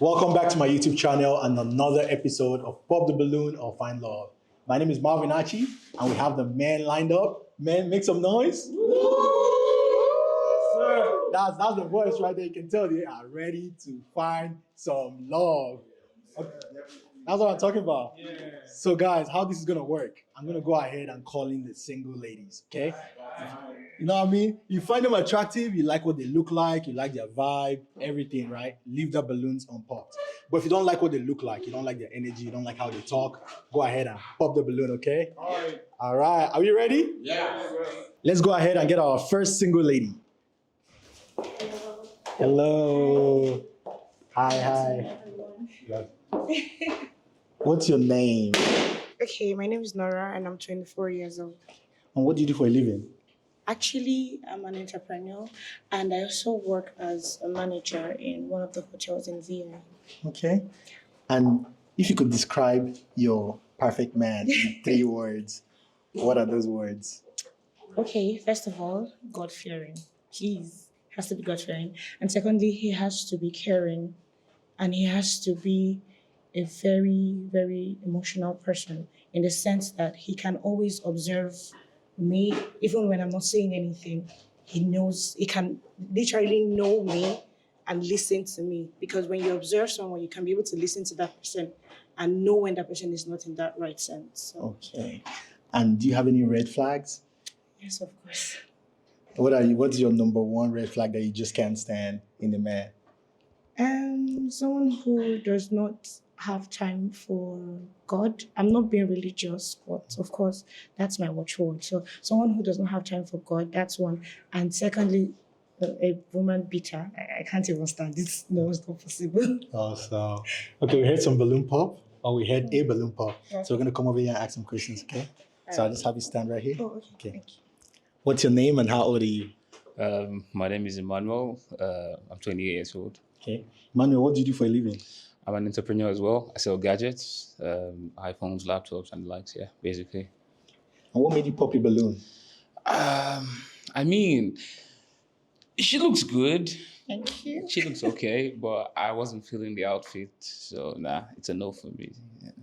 Welcome back to my YouTube channel and another episode of Pop the Balloon or Find Love. My name is Marvin Achi, and we have the men lined up. Men, make some noise. Sir, that's the voice right there. You can tell they are ready to find some love. Okay. That's what I'm talking about. Yeah. So guys, how this is gonna work? I'm gonna go ahead and call in the single ladies, okay? You know what I mean? You find them attractive, you like what they look like, you like their vibe, everything, right? Leave the balloons unpopped. But if you don't like what they look like, you don't like their energy, you don't like how they talk, go ahead and pop the balloon, okay? All right. Are we ready? Yeah. Let's go ahead and get our first single lady. Hello. Hi. What's your name? Okay, my name is Nora and I'm 24 years old. And what do you do for a living? Actually, I'm an entrepreneur and I also work as a manager in one of the hotels in VI. Okay. And if you could describe your perfect man in 3 words, what are those words? Okay, first of all, God-fearing. Please, has to be God-fearing. And secondly, he has to be caring and he has to be a very, very emotional person in the sense that he can always observe me, even when I'm not saying anything. He can literally know me and listen to me. Because when you observe someone, you can be able to listen to that person and know when that person is not in that right sense. So, Okay. And do you have any red flags? yes, of course. What's your number one red flag that you just can't stand in a man? Someone who does not have time for God. I'm not being religious, but of course, that's my watchword. So someone who does not have time for God, that's one. And secondly, a woman beater. I can't even stand it. No, it's not possible. Awesome. Okay, we heard some balloon pop, or we heard a balloon pop. Okay. So we're going to come over here and ask some questions, okay? So I'll just have you stand right here. Oh, okay. Thank you. What's your name and how old are you? My name is Emmanuel. I'm 28 years old. Okay. Manuel, what do you do for a living? I'm an entrepreneur as well. I sell gadgets, iPhones, laptops, and the likes. Yeah, basically. And what made you pop your balloon? I mean, she looks good. Thank you. She looks okay, but I wasn't feeling the outfit, so nah, it's a no for me.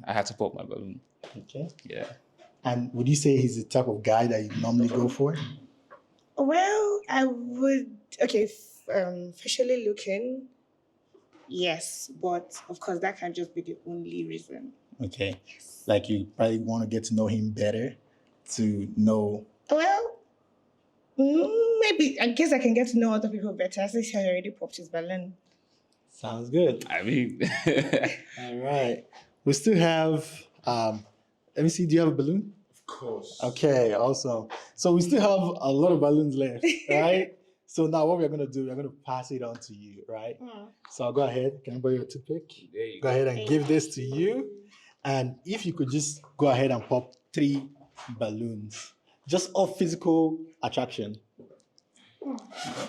I had to pop my balloon. Okay. Yeah. And would you say he's the type of guy that you normally go for? Well, I would. Okay, facially looking, yes, but of course that can't just be the only reason. Okay. Like you probably want to get to know him better to know. Well, maybe I guess I can get to know other people better since he already popped his balloon. Sounds good. I mean, All right. We still have, let me see, do you have a balloon? Of course. Okay, awesome. So we still have a lot of balloons left, right? So now what we're going to do, we're going to pass it on to you, right? So I'll go ahead. Can I borrow your toothpick? there you Go ahead and give this to you. And if you could just go ahead and pop 3 balloons, just of physical attraction.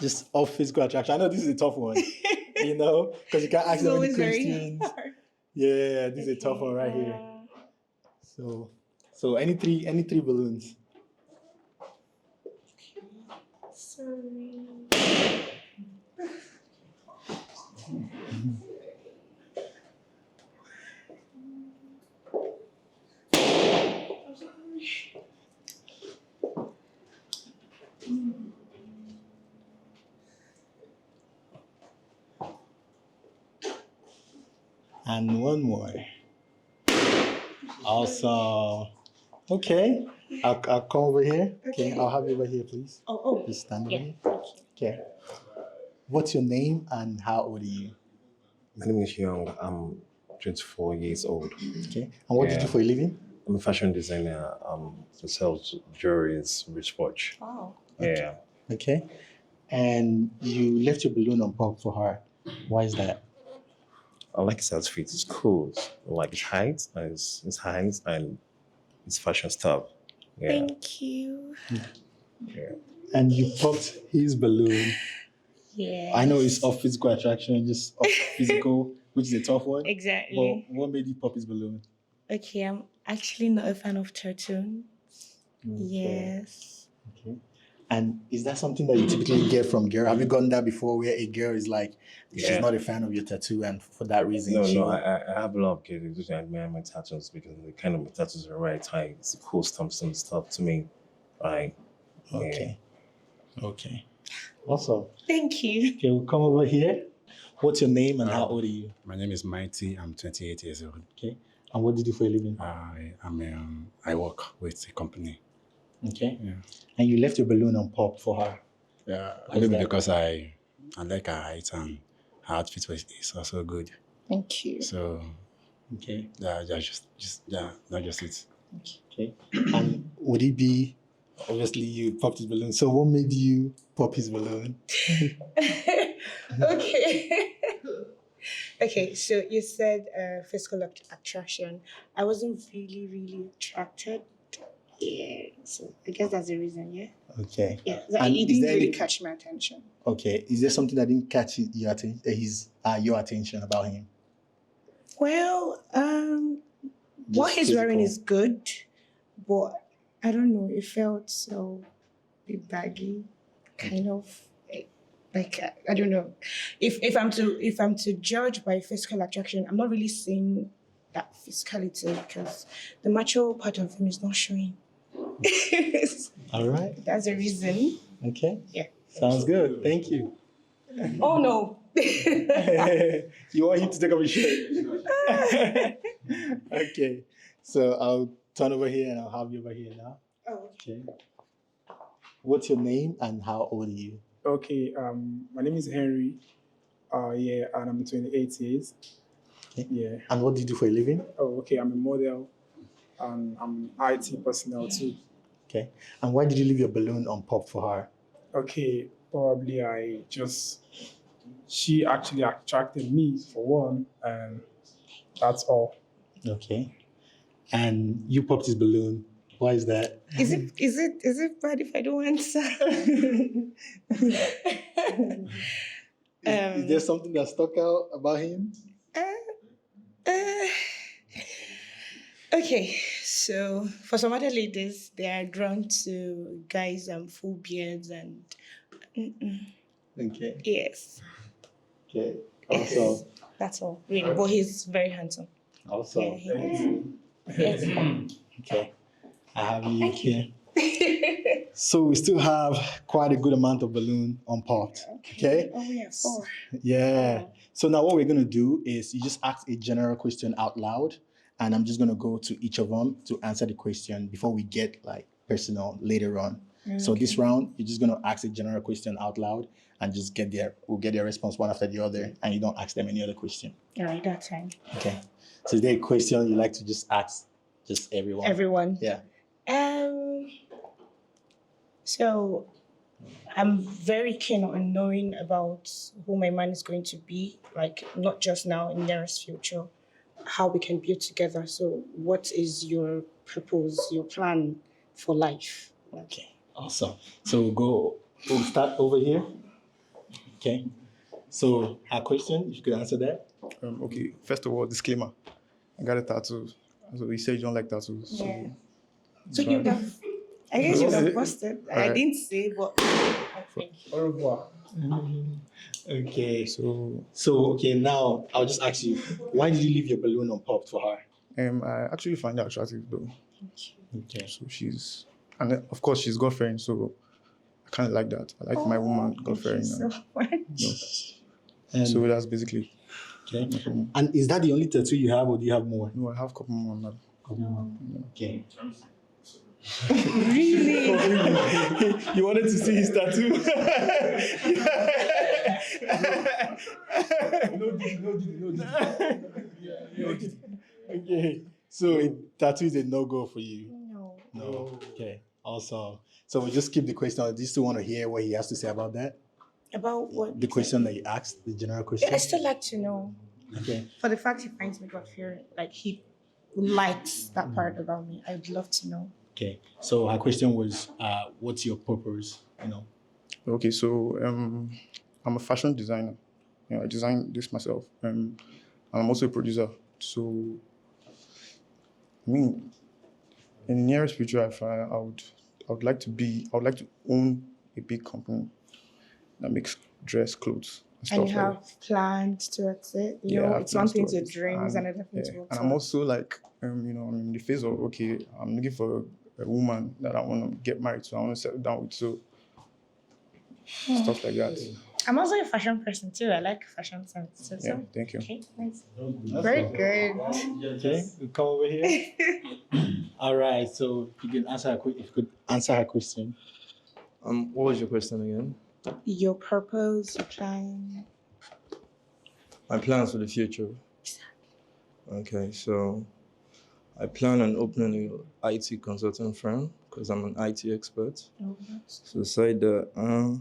Just of physical attraction. I know this is a tough one, you know, because you can't ask It's them any always very questions. hard. Yeah, this is a tough one right here. So any three balloons. Sorry. And one more. Awesome. Okay. I'll come over here. Okay. I'll have you over here, please. Oh. Just stand over Yeah. here. Thank you. Okay. What's your name and how old are you? My name is Young. I'm 24 years old. Okay. And what do you do for a living? I'm a fashion designer. I sell jewelry, wristwatch. Wow. Yeah. Okay. And you left your balloon on pop for her. Why is that? I like his outfit. It's cool. I like his height, and his fashion stuff. Yeah. Thank you. Yeah. And you popped his balloon. Yeah. I know it's of physical attraction, just of physical, which is a tough one. Exactly. But what made you pop his balloon? Okay, I'm actually not a fan of cartoons. Okay. Yes. Okay. And is that something that you typically get from girl? Have you gotten that before where a girl is like, she's Yeah. not a fan of your tattoo and for that reason No, she... no, I have a lot of kids who just admire my tattoos because the kind of tattoos are right tight. It's cool some stuff to me. Like, Okay. Okay. Awesome. Thank you. Okay, we'll come over here. What's your name and how old are you? My name is Mighty. I'm 28 years old. Okay. And what do you do for a living? I work with a company. Okay. Yeah. And you left your balloon on pop for her. Yeah, Why is maybe that? because I like her height and her outfit is also good. Thank you. So Okay. that's just it. Okay. And would it be, obviously you popped his balloon. So what made you pop his balloon? Okay. Okay, so you said physical attraction. I wasn't really attracted. Yeah, so I guess that's the reason, yeah? Okay. Yeah, And it is didn't there really any- catch my attention. Okay. Is there something that didn't catch your attention about him? Well, what Just he's wearing physical. is good, but I don't know, it felt so bit baggy, kind of like I don't know. If I'm to judge by physical attraction, I'm not really seeing that physicality because the macho part of him is not showing. All right. That's the reason. Okay. Yeah. Sounds good. Thank you. Oh no. You want him to take off his shirt? Okay. So I'll turn over here and I'll have you over here now. Oh, Okay. What's your name and how old are you? Okay, my name is Henry. Yeah, and I'm 28 years. Okay. Yeah. And what do you do for a living? Oh, okay, I'm a model, and I'm IT personnel too. Okay. And why did you leave your balloon on pop for her? Okay, probably she actually attracted me for one, and that's all. Okay. And you popped his balloon. Why is that? is it bad if I don't answer? Is there something that stuck out about him? Okay, so for some other ladies, they are drawn to guys and full beards and Okay. yes, Okay. Also. that's all really. But he's very handsome. Also. Yeah, he is. Yes. Okay. I have you here. So we still have quite a good amount of balloon on pot. Okay. Oh yeah, 4. Yeah. So now what we're gonna do is you just ask a general question out loud, and I'm just gonna go to each of them to answer the question before we get like personal later on. So this round, you're just gonna ask a general question out loud and just we'll get their response one after the other, and you don't ask them any other question. All right, that's fine. Okay. So is there a question you like to just ask just everyone? Everyone. Yeah. So I'm very keen on knowing about who my man is going to be, like not just now, in nearest future, how we can build together. So what is your purpose, your plan for life? Okay. Awesome. So we'll start over here. Okay. So our question, if you could answer that. Okay, first of all, disclaimer. I got a tattoo. So you said you don't like tattoos. So Yeah. So you have, I guess you have busted. I Alright. didn't say, but I think. Au revoir. Okay. So Okay, now I'll just ask you, why did you leave your balloon on pop for her? I actually find her attractive though. Okay. So and then, of course she's God fearing, so I kind of like that. I like my woman God fearing. So much. And, So that's basically. okay. And is that the only tattoo you have, or do you have more? No, I have a couple more now. Okay. Really? You wanted to see his tattoo? Okay. So tattoo is a no-go for you. No. No. Okay. Awesome. So we just keep the question. Do you still want to hear what he has to say about that? About what? The question that you asked, the general Yeah, question. I still like to know. Okay. For the fact he finds me God fearing, like he likes that part about me, I'd love to know. Okay. So her question was, what's your purpose? Okay, so I'm a fashion designer. I design this myself. And I'm also a producer. So I mean, in the nearest future, I would like to own a big company that makes dress clothes and And stuff you like have plans towards it. You I know, have it's one plans thing to towards it. dream, it's And, another thing to work and I'm towards. also like, I'm in the phase of, okay, I'm looking for a woman that I want to get married to, I want to settle down with, so stuff like that. I'm also a fashion person too. I like fashion sense. So, Yeah, thank you. okay, nice. That's Very all. good. Okay, we come over here. All right, so if you could answer her question. What was your question again? Your purpose, your plan. My plans for the future. Okay, so I plan on opening an IT consulting firm because I'm an IT expert. Oh, that's So aside that,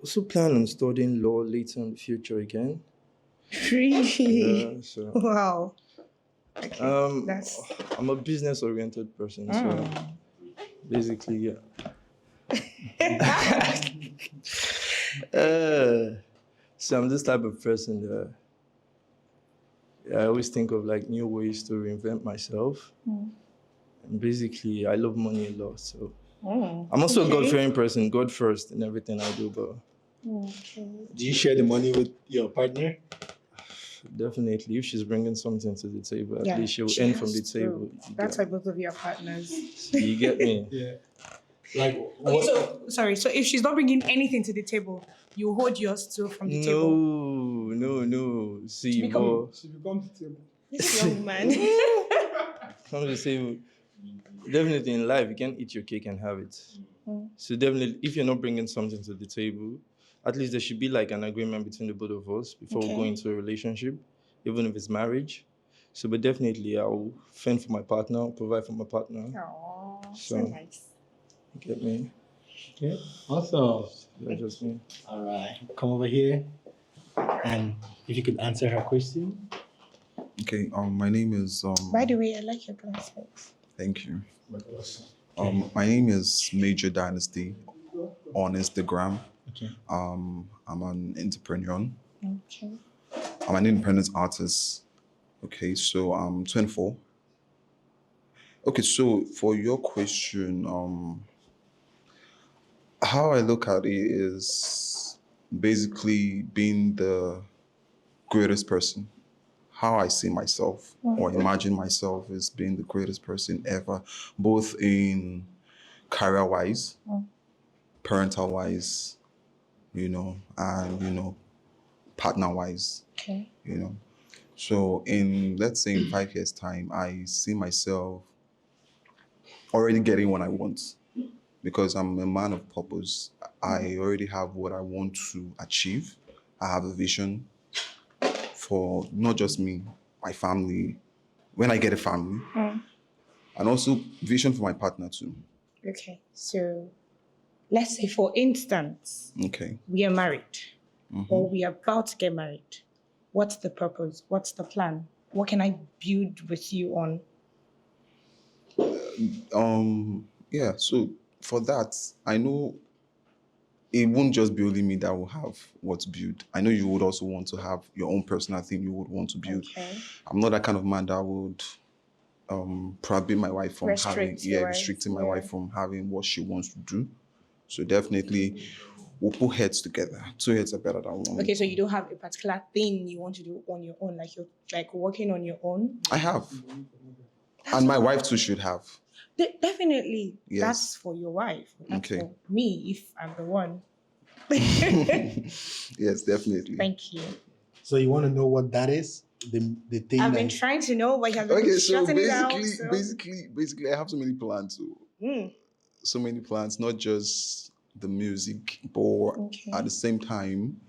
also plan on studying law later in the future again. really Yeah, so wow. Okay, that's I'm a business-oriented person, so basically, yeah. So I'm this type of person that I always think of like new ways to reinvent myself. And basically, I love money a lot, so I'm also a God-fearing person, God first in everything I do, but okay. Do you share the money with your partner? definitely, if she's bringing something to the table, at Yeah, least she'll she earn from the has to. table. That's why both of you are partners. You get me? Yeah. Like Okay, what? so sorry. So if she's not bringing anything to the table, you hold yours too from the table. No. See, become- but She becomes the table. This young man. come to say, definitely in life, you can't eat your cake and have it. So definitely, if you're not bringing something to the table, at least there should be like an agreement between the both of us before we go Okay. into a relationship, even if it's marriage. So, but definitely, I'll fend for my partner, provide for my partner. Aww, so So- nice. You get me? Okay, awesome. That's just me. All right, come over here, and if you could answer her question. Okay, my name is By the way, I like your glasses. thank you. My name is Major Dynasty on Instagram. Okay. I'm an entrepreneur. Okay. I'm an independent artist. Okay, so I'm 24. Okay, so for your question, how I look at it is basically being the greatest person. How I see myself or imagine myself as being the greatest person ever, both in career-wise, parental-wise, and partner-wise, Okay. So in, let's say, in 5 years' time, I see myself already getting what I want because I'm a man of purpose. I already have what I want to achieve. I have a vision for not just me, my family, when I get a family, and also vision for my partner too. Okay. So let's say, for instance, Okay. we are married or we are about to get married. What's the purpose? What's the plan? What can I build with you on? Yeah, so for that, I know it won't just be only me that will have what to build. I know you would also want to have your own personal thing you would want to build. Okay. I'm not that kind of man that would prohibit my wife from restricting my wife from having what she wants to do. So definitely we'll put heads together. 2 heads are better than one. Okay, so you don't have a particular thing you want to do on your own, like you're like working on your own? I have. And my wife too should have. Definitely. Yes. That's for your wife. That's Okay. for me, if I'm the one. Yes, definitely. Thank you. So you want to know what that is? The thing I've that been trying to know, but you have been Okay, so shutting it down. basically I have so many plans. So many plans, not just the music, but Okay. at the same time,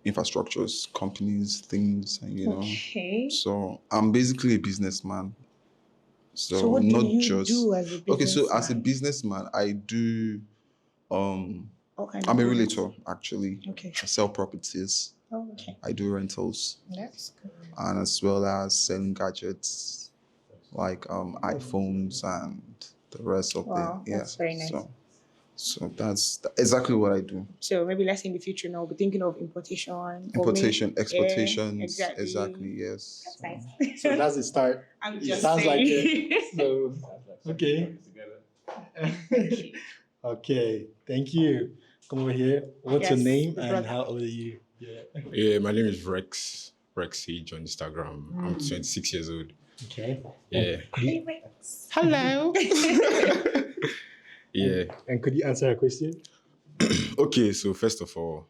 infrastructures, companies, things, and Okay. So I'm basically a businessman. So what do you do as a businessman? Okay, so as a businessman, I do What kind I'm of a business? realtor actually. Okay. I sell properties. Oh, okay. I do rentals, That's good. and as well as selling gadgets like iPhones and the rest of Wow, that's very nice. So that's exactly what I do. So maybe let's say in the future now, we'll be thinking of importation. or Importation, maybe- exportations, Yeah, exactly, yes. That's nice. So that's the start. I'm It just sounds like saying. it. So Okay. Okay. Thank you. Come over here. What's your Yes, name the and brother. how old are you? Yeah. Yeah, my name is Rex. Rex Sage on Instagram. I'm 26 years old. Okay. Yeah. Hey, Rex. Hello. Yeah. And could you answer her question? Okay, so first of all,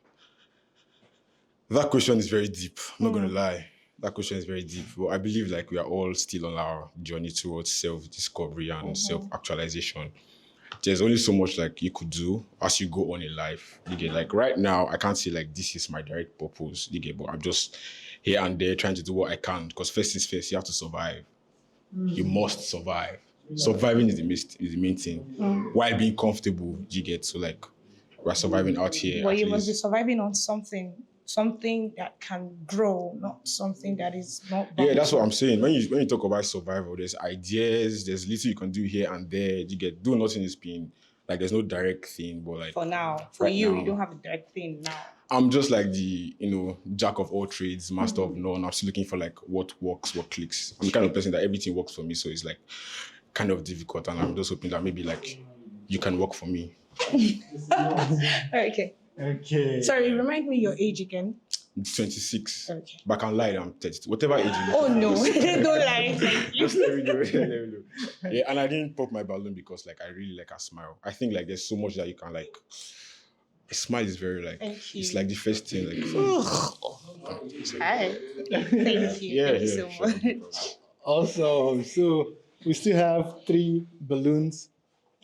that question is very deep. I'm not gonna lie. That question is very deep. But I believe like we are all still on our journey towards self-discovery and self-actualization. There's only so much like you could do as you go on in life. You get like right now, I can't say like this is my direct purpose. You get, but I'm just here and there trying to do what I can. Because first is first, you have to survive. You must survive. Surviving is the main thing. While being comfortable, you get, so like we're surviving out here. But at you must be least. surviving on something that can grow, not something that is not. Yeah, that's what I'm saying. When you talk about survival, there's ideas, there's little you can do here and there. You get, do nothing is being like there's no direct thing, but like For now, for right you, now, you don't have a direct thing now. I'm just like the jack of all trades, master of none. I'm still looking for like what works, what clicks. I'm the kind of person that everything works for me, so it's like kind of difficult, and I'm just hoping that maybe like you can work for me. Okay. Okay. Sorry, remind me your age again. I'm 26, Okay. but I can lie. I'm 30. Whatever age you Oh look no, at, don't lie. Thank you. just let me know. Let me know. Yeah, and I didn't pop my balloon because like I really like a smile. I think like there's so much that you can like. A smile is very like Thank you. it's like the first thing. Like Hi. Thank you. Yeah, Thank you yeah, so sure. much. Awesome. So we still have 3 balloons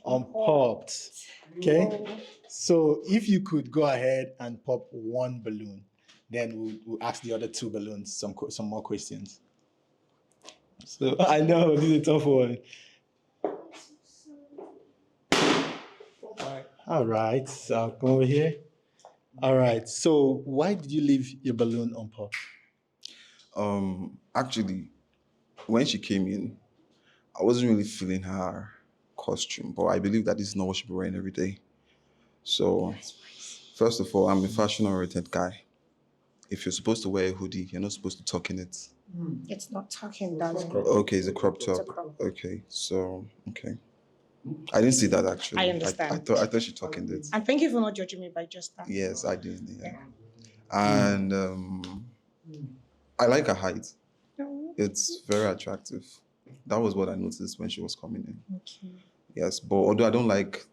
unpopped. Okay. So if you could go ahead and pop 1 balloon, then we'll ask the other 2 balloons some more questions. So I know this is a tough one. All right. So come over here. All right. So why did you leave your balloon unpopped? Actually, when she came in, I wasn't really feeling her costume, but I believe that this is not what she'll be wearing every day. So, first of all, I'm a fashion-oriented guy. If you're supposed to wear a hoodie, you're not supposed to tuck in it. It's not talking, darling. Okay, it's a crop top. It's a crop. Okay, so okay. I didn't see that actually. I understand. I thought she tucked in it. And thank you for not judging me by just that. Yes, I did. Yeah. And I like her height. No. It's very attractive. That was what I noticed when she was coming in. Okay. Yes, but although I don't like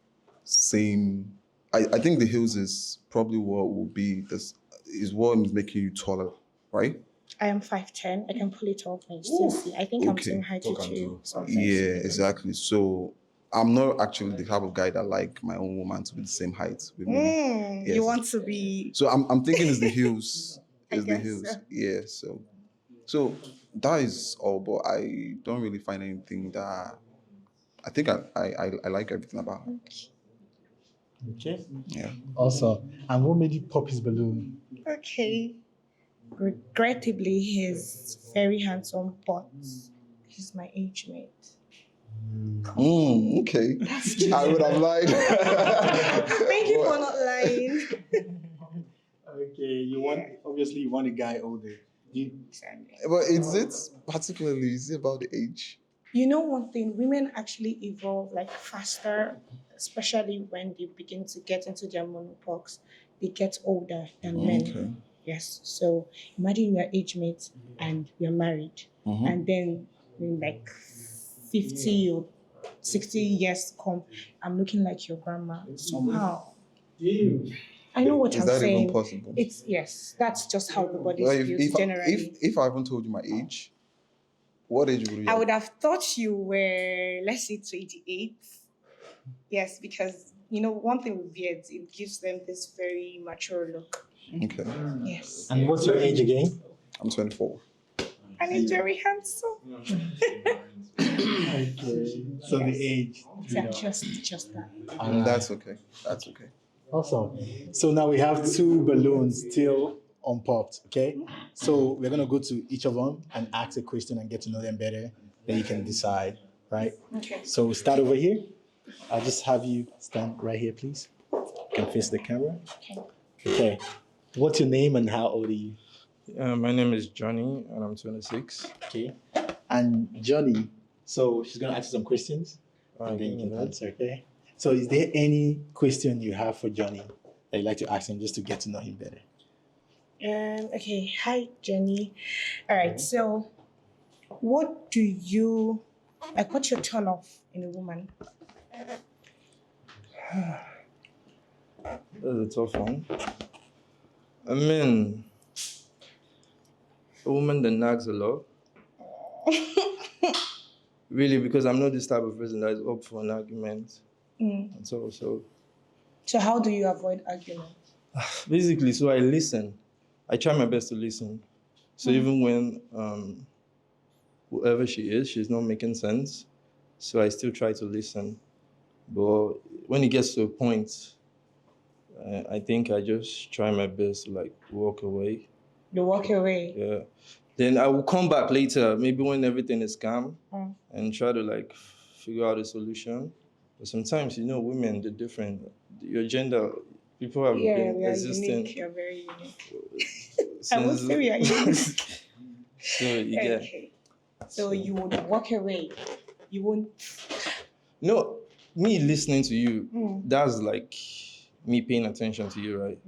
same, I think the heels is probably what will be this is what is making you taller, right? I am 5'10". I can pull it off and still see. I think I'm Okay. same height Talk to and you. do. Sometimes. Yeah, exactly. So I'm not actually the type of guy that like my own woman to be the same height with me. Yes. You want to be. So I'm thinking it's the heels. I It's the guess heels. so. Yeah. So that is all. But I don't really find anything that I think I like everything about her. Okay. Yeah. Awesome. And what made you pop his balloon? Okay. Regrettably, he's very handsome, but he's my age mate. Okay. I would have lied. Thank you for not lying. Okay, you want a guy older. But is it about the age? You know one thing, women actually evolve like faster, especially when they begin to get into their menopause. They get older than men. Okay. Yes. So imagine you're age mates and you're married, Mhm. and then in like 50 or 60 years come, I'm looking like your grandma somehow. I know what Is I'm that saying. even possible? It's yes, that's just how the body Well, feels generally. if I haven't told you my age, what age would you? I would have thought you were, let's say, 28. Yes, because one thing with beards, it gives them this very mature look. Okay. Yes. And what's your age again? I'm 24. And he's very handsome. Okay. So the age. Yeah, just that. That's okay. That's okay. Awesome. So now we have 2 balloons still unpopped. Okay. So we're gonna go to each of them and ask a question and get to know them better. Then you can decide, right? Okay. So we start over here. I'll just have you stand right here, please. You can face the camera. Okay. Okay. What's your name and how old are you? My name is Johnny, and I'm 26. Okay. And Johnny, so she's gonna ask you some questions. And then you can answer, okay? So is there any question you have for Johnny that you'd like to ask him just to get to know him better? Okay. Hi, Jenny. All right. So, what do you like? What's your turn off in a woman? That's a tough one. I mean, a woman that nags a lot. Really, because I'm not this type of person that is up for an argument. And So, how do you avoid argument? basically, so I listen. I try my best to listen. So even when whoever she is, she's not making sense. So I still try to listen. But when it gets to a point, I think I just try my best to like walk away. You walk away. Yeah. Then I will come back later, maybe when everything is calm, and try to like figure out a solution. But sometimes, women, they're different. Your gender, people have been we are existing. unique. You're very unique. I since- would say we are unique. So you get. Okay. So you would walk away. You won't. No, me listening to you, that's like me paying attention to you, right?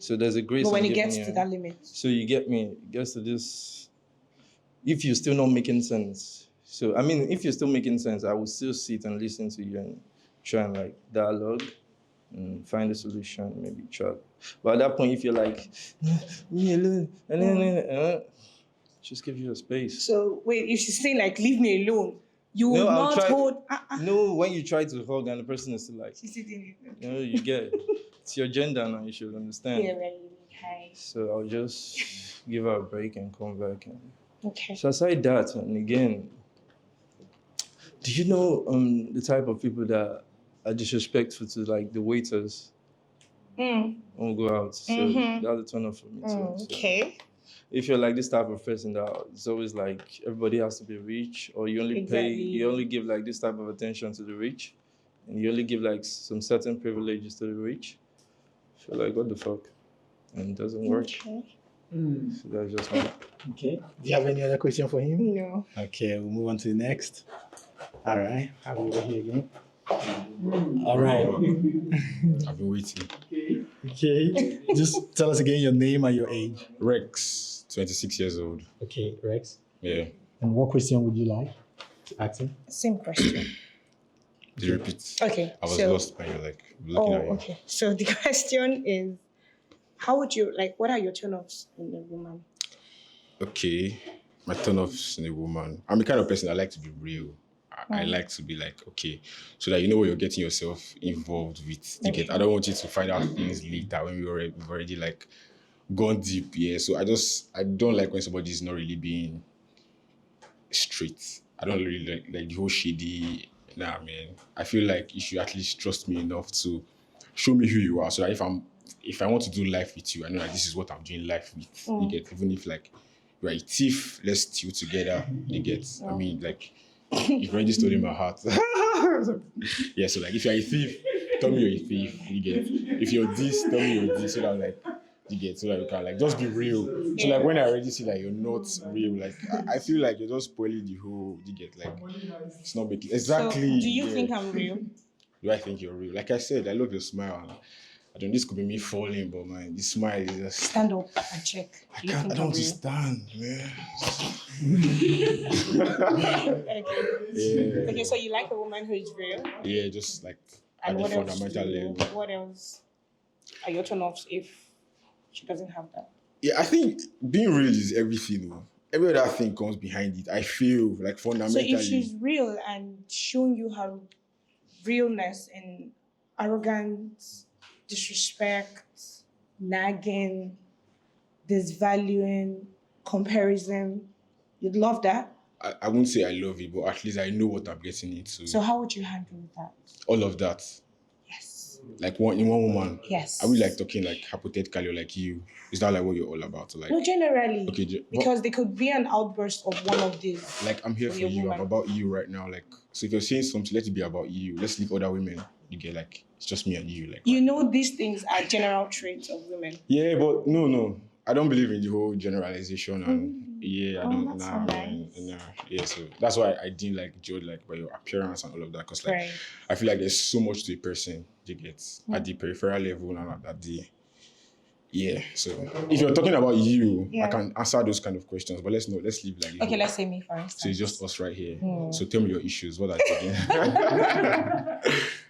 So there's a grace. But when I'm it giving gets you. to that limit. So you get me, it gets to this. If you're still not making sense. So, I mean, if you're still making sense, I will still sit and listen to you and try and like dialogue and find a solution, maybe try. But at that point, if you're like, me alone, just give you a space. So wait, if she's saying like, leave me alone, you will I'll not try- hold. No, when you try to hug and the person is still like, She's sitting. you get it. It's your gender now, you should understand. Yeah, very unique. Hi. So I'll just give her a break and come back. Okay. So aside that, and again, do you know the type of people that are disrespectful to like the waiters when we go out? So that's a turn off for me too. So Okay. if you're like this type of person that it's always like everybody has to be rich, or you only Exactly. you only give like this type of attention to the rich, and you only give like some certain privileges to the rich, I feel like what the fuck, and it doesn't work. Okay. So that's just me. Okay. Do you have any other question for him? No. Okay, we'll move on to the next. All right. Have you over here again? All right. I've been waiting. Okay. Just tell us again your name and your age. Rex, 26 years old. Okay, Rex. Yeah. And what question would you like to ask him? Same question. Did you repeat? Okay. I was so, lost by you, like looking at you. okay. So the question is, how would you like? What are your turn-offs in a woman? Okay, my turn-offs in a woman. I'm the kind of person I like to be real. I like to be like, okay, so that you know what you're getting yourself involved with. You get, I don't want you to find out things later when we've already like gone deep. Yeah, so I don't like when somebody's not really being straight. I don't really like the whole shady. Nah, man. I feel like you should at least trust me enough to show me who you are, so that if I want to do life with you, I know that this is what I'm doing life with. You get, even if like you're a thief, let's steal together. You get, I mean, like you've already stolen my heart. Yeah, so like if you're a thief, tell me you're a thief. You get, if you're this, tell me you're this. So that like you get, so that you can like just be real. So like when I already see like you're not real, like I feel like you're just spoiling the whole. You get, like it's not making exactly. So, do you yeah. think I'm real? Do I think you're real? Like I said, I love your smile. And I don't. This could be me falling, but man, this smile is just. Stand up and check. Do you I think don't I'm want to real? stand, man. Okay. Yeah. Okay, so you like a woman who is real? Yeah, just like at And the what else? fundamental level. What else are your turn-offs if she doesn't have that? Yeah, I think being real is everything. Though. Every other thing comes behind it. I feel like So fundamentally. if she's real and showing you her realness and arrogance, disrespect, nagging, disvaluing, comparison, you'd love that. I wouldn't say I love it, but at least I know what I'm getting into. So how would you handle that? All of that. Yes. Like in one woman. Yes. Are we like talking like hypothetically or like you? Is that like what you're all about? Like, No, generally. okay, Because there could be an outburst of one of these. like I'm here For for your you. woman. I'm about you right now. Like, so if you're saying something, let it be about you. Let's leave other women. You get, like, it's just me and you. Like, You know these things are general traits of women. yeah, but no. I don't believe in the whole generalization and I don't that's nah, so man, nice. nah. Yeah, so that's why I didn't like judge like by your appearance and all of that. Cause like Right. I feel like there's so much to a person you get at the peripheral level and at the so if you're talking about you, I Yeah. can answer those kind of questions, but let's leave like Okay, let's say me for instance. so it's just us right here. So tell me your issues. What are you doing?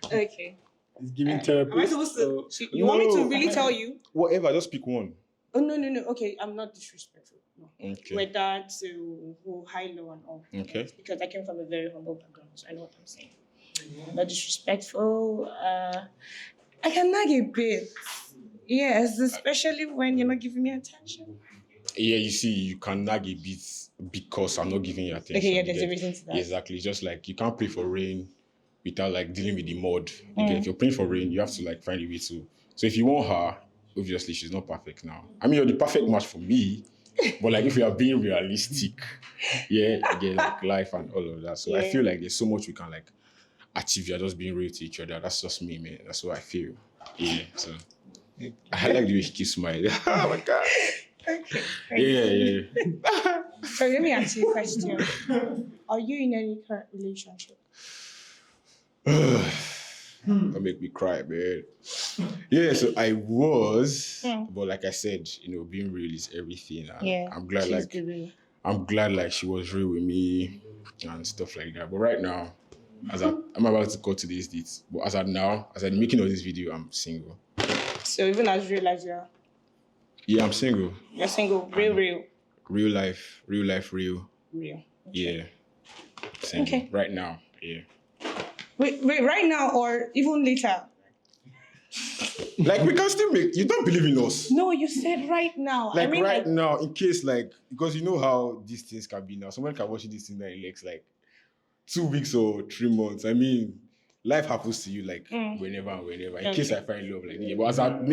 Okay. He's giving Am I therapy. supposed to? You want me to really tell you? Whatever, just pick one. Oh no. Okay, I'm not disrespectful. No. Okay. Whether to go high, low, and all. Okay. Because I came from a very humble background, so I know what I'm saying. Not disrespectful. I can nag a bit. Yes, especially when you're not giving me attention. Yeah, you see, you can nag a bit because I'm not giving you attention. Okay, yeah, you there's get? a reason to that. Exactly. Just like you can't pray for rain without like dealing with the mud. You get? If you're praying for rain, you have to like find a way to. So if you want her, obviously she's not perfect now. I mean, you're the perfect match for me. But like if we are being realistic, you get like life and all of that. So I feel like there's so much we can like achieve. You're just being real to each other. That's just me, man. That's what I feel. Yeah. So I like the way she keeps smiling. Oh my god. Okay. Yeah. So let me ask you a question. Are you in any current relationship? That make me cry, man. Yeah, so I was, but like I said, being real is everything. And I'm glad, I'm glad, like she was real with me and stuff like that. But right now, I'm about to go to these dates. But as I'm making of this video, I'm single. So even as real as you are? Yeah, I'm single. You're single, real. Real life, real. Real. Yeah. Single. Okay. Right now, yeah. Wait, right now or even later? Like we can still make. You don't believe in us. No, you said right now. Like I mean, right now, in case because you know how these things can be now. Someone can watch this thing that it takes like 2 weeks or 3 months. I mean, life happens to you like whenever and whenever. In case I find love like but as I'm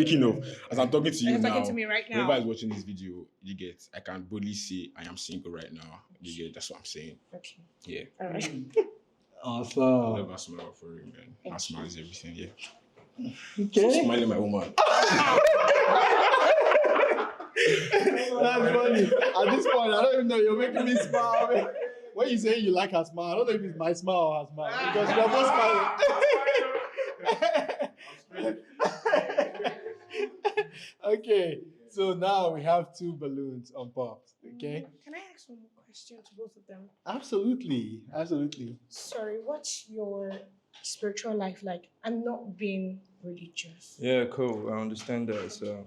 talking to you now, talking to me right now. whoever is watching this video, you get. I can boldly say I am single right now. You get. That's what I'm saying. Okay. Yeah. All right. Awesome. Never smile for you, man. My smile is everything. Yeah. Okay. Smiling, my woman. That's funny. At this point, I don't even know. You're making me smile. Man. When you say you like her smile, I don't know if it's my smile or her smile because we're both smiling. Okay, so now we have 2 balloons on pops. Okay. Can I ask one more question to both of them? Absolutely. Sorry, what's your spiritual life like? I'm not being religious. Yeah, cool. I understand that. So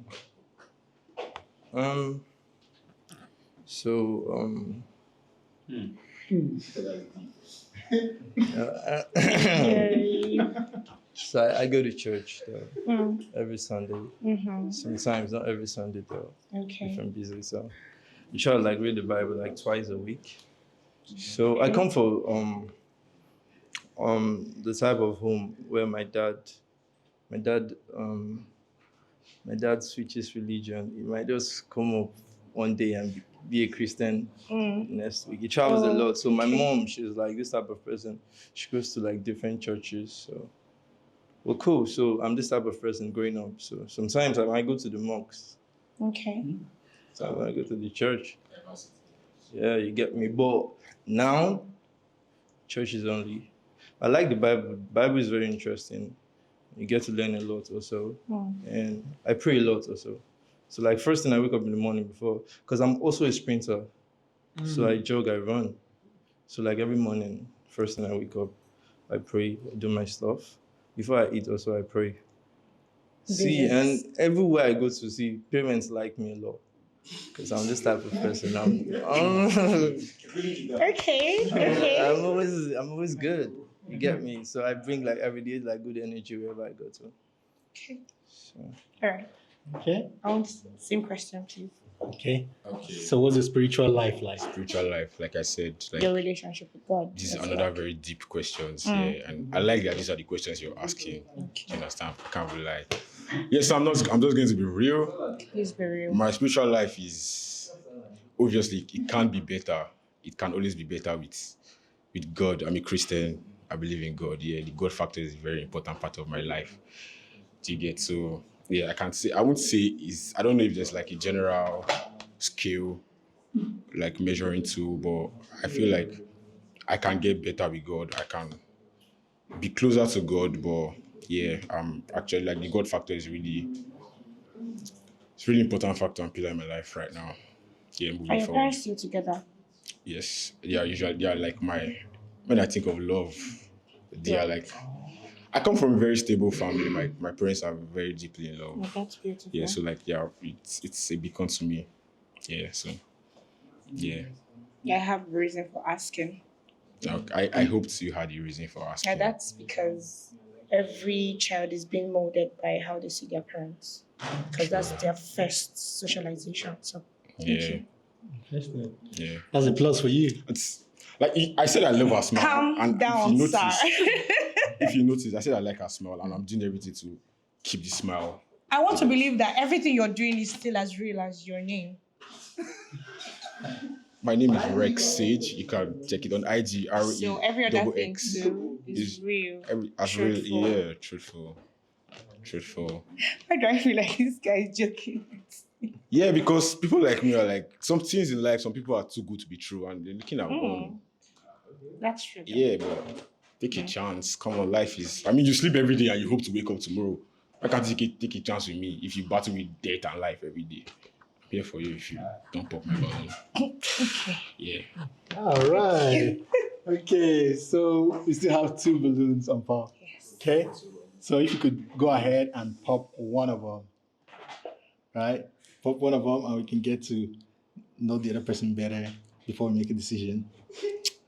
I go to church though, every Sunday. Sometimes not every Sunday though. Okay. If I'm busy, so I try to like read the Bible like twice a week. So I come from the type of home where my dad switches religion. He might just come up one day and be a Christian next week. He travels a lot. So my mom, she's like this type of person. She goes to like different churches. So, well, cool. So I'm this type of person growing up. So sometimes I might go to the mosques. Okay. So I might go to the church. Yeah, you get me. But now, church is only. I like the Bible. The Bible is very interesting. You get to learn a lot also. And I pray a lot also. So like first thing I wake up in the morning because I'm also a sprinter. So I jog, I run. So like every morning, first thing I wake up, I pray, I do my stuff. Before I eat also, I pray. See, and everywhere I go to see, parents like me a lot. Because I'm this type of person. Okay. I'm always good. You get me? So I bring like every day like good energy wherever I go to. Okay. So. All right. Okay. I want same question, please. Okay. So what's your spiritual life like? Spiritual life, like I said, like Your relationship with God. this is another very deep questions. Yeah, and I like that these are the questions you're asking. Okay. You understand? I can't really lie. Yes, I'm just going to be real. Please be real. My spiritual life is obviously it can't be better. It can always be better with God. I'm a Christian. I believe in God. Yeah, the God factor is a very important part of my life. Do you get? So yeah, I can't say. I won't say is. I don't know if there's like a general scale like measuring tool, but I feel like I can get better with God. I can be closer to God, but yeah, actually like the God factor is really it's really important factor and pillar in my life right now. Yeah, Are moving your forward. parents still together? Yes, they are like my when I think of love, they are like I come from a very stable family. My parents are very deeply in Oh, love. that's beautiful. Yeah, so like yeah, it's a beacon to me. Yeah, so yeah. I have a reason for asking. Now, I hoped you had a reason for asking. And that's because every child is being molded by how they see their parents. Because that's their first socialization. So thank Yeah, you. Interesting. yeah. That's a plus for you. It's like I said I love her smile. Calm and down, sir. if you notice, I said I like her smile and I'm doing everything to keep the smile. I want to believe that everything you're doing is still as real as your name. My name is Rex Sage. You can check it on IG. So every other thing RE too is real. Truthful. Yeah, truthful. Why do I feel like this guy is joking? Yeah, because people like me are like some things in life. Some people are too good to be true, and they're looking at one. That's true. Though. Yeah, but take a chance. Come on, life is. I mean, you sleep every day and you hope to wake up tomorrow. Why can't you take a chance with me if you battle with death and life every day? I'm here for you if you don't pop my balloon. Okay. Yeah. All right. Okay, so we still have 2 balloons on pop. Yes. Okay, so if you could go ahead and pop one of them, right? Pop one of them, and we can get to know the other person better before we make a decision.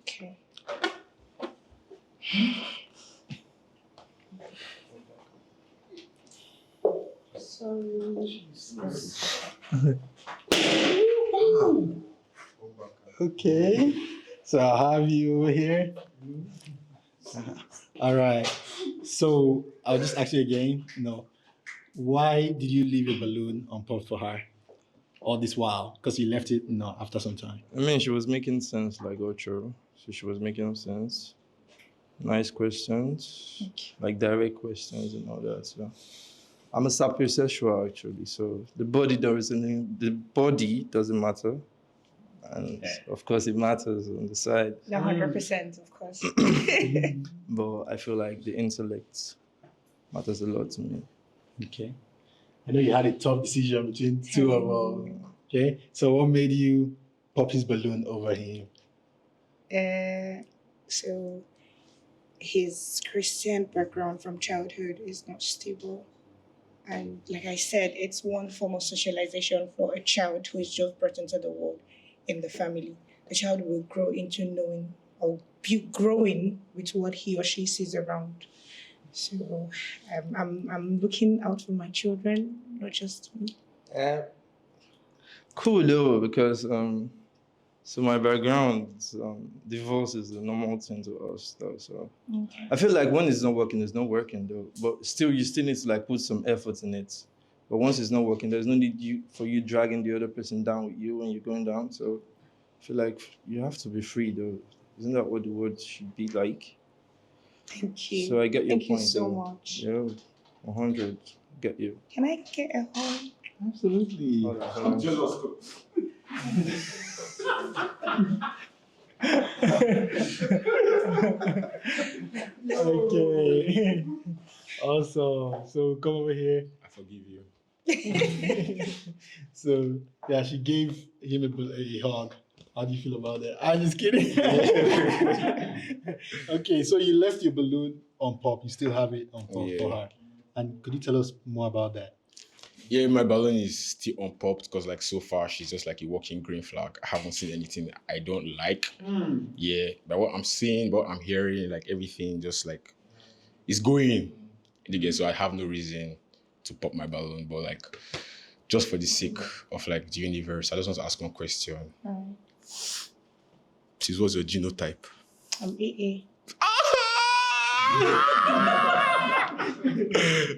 Okay. So. Okay, so I'll have you over here. All right. So I'll just ask you again. Why did you leave a balloon on pop for her all this while? Because you left it, after some time. I mean, she was making sense, like Ocho. So she was making sense. Nice questions, like direct questions and all that. So I'm a sapiosexual actually. So the body doesn't matter, and of course it matters on the side. 100%, of course. But I feel like the intellect matters a lot to me. Okay. I know you had a tough decision between 2 of them. Okay. So what made you pop his balloon over him? So his Christian background from childhood is not stable. And like I said, it's one form of socialization for a child who is just brought into the world in the family. The child will grow into knowing or be growing with what he or she sees around. So I'm looking out for my children, not just me. Cool though, because so my background, divorce is a normal thing to us though. So I feel like when it's not working though. But still, you still need to like put some effort in it. But once it's not working, there's no need for you dragging the other person down with you when you're going down. So I feel like you have to be free though. Isn't that what the world should be like? Thank you. So I get your Thank point. you so though. much. Yeah, 100. Get you. Can I get a hug? Absolutely. I'm jealous. Okay. Awesome. So come over here. I forgive you. So yeah, she gave him a hug. How do you feel about that? I'm just kidding. Okay, so you left your balloon on pop. You still have it on pop for her. And could you tell us more about that? Yeah, my balloon is still unpopped because like so far she's just like a walking green flag. I haven't seen anything I don't like. Yeah, but what I'm seeing, what I'm hearing, like everything just like is going. So I have no reason to pop my balloon, but like just for the sake of like the universe, I just want to ask one question. Please, what's your genotype? I'm AA.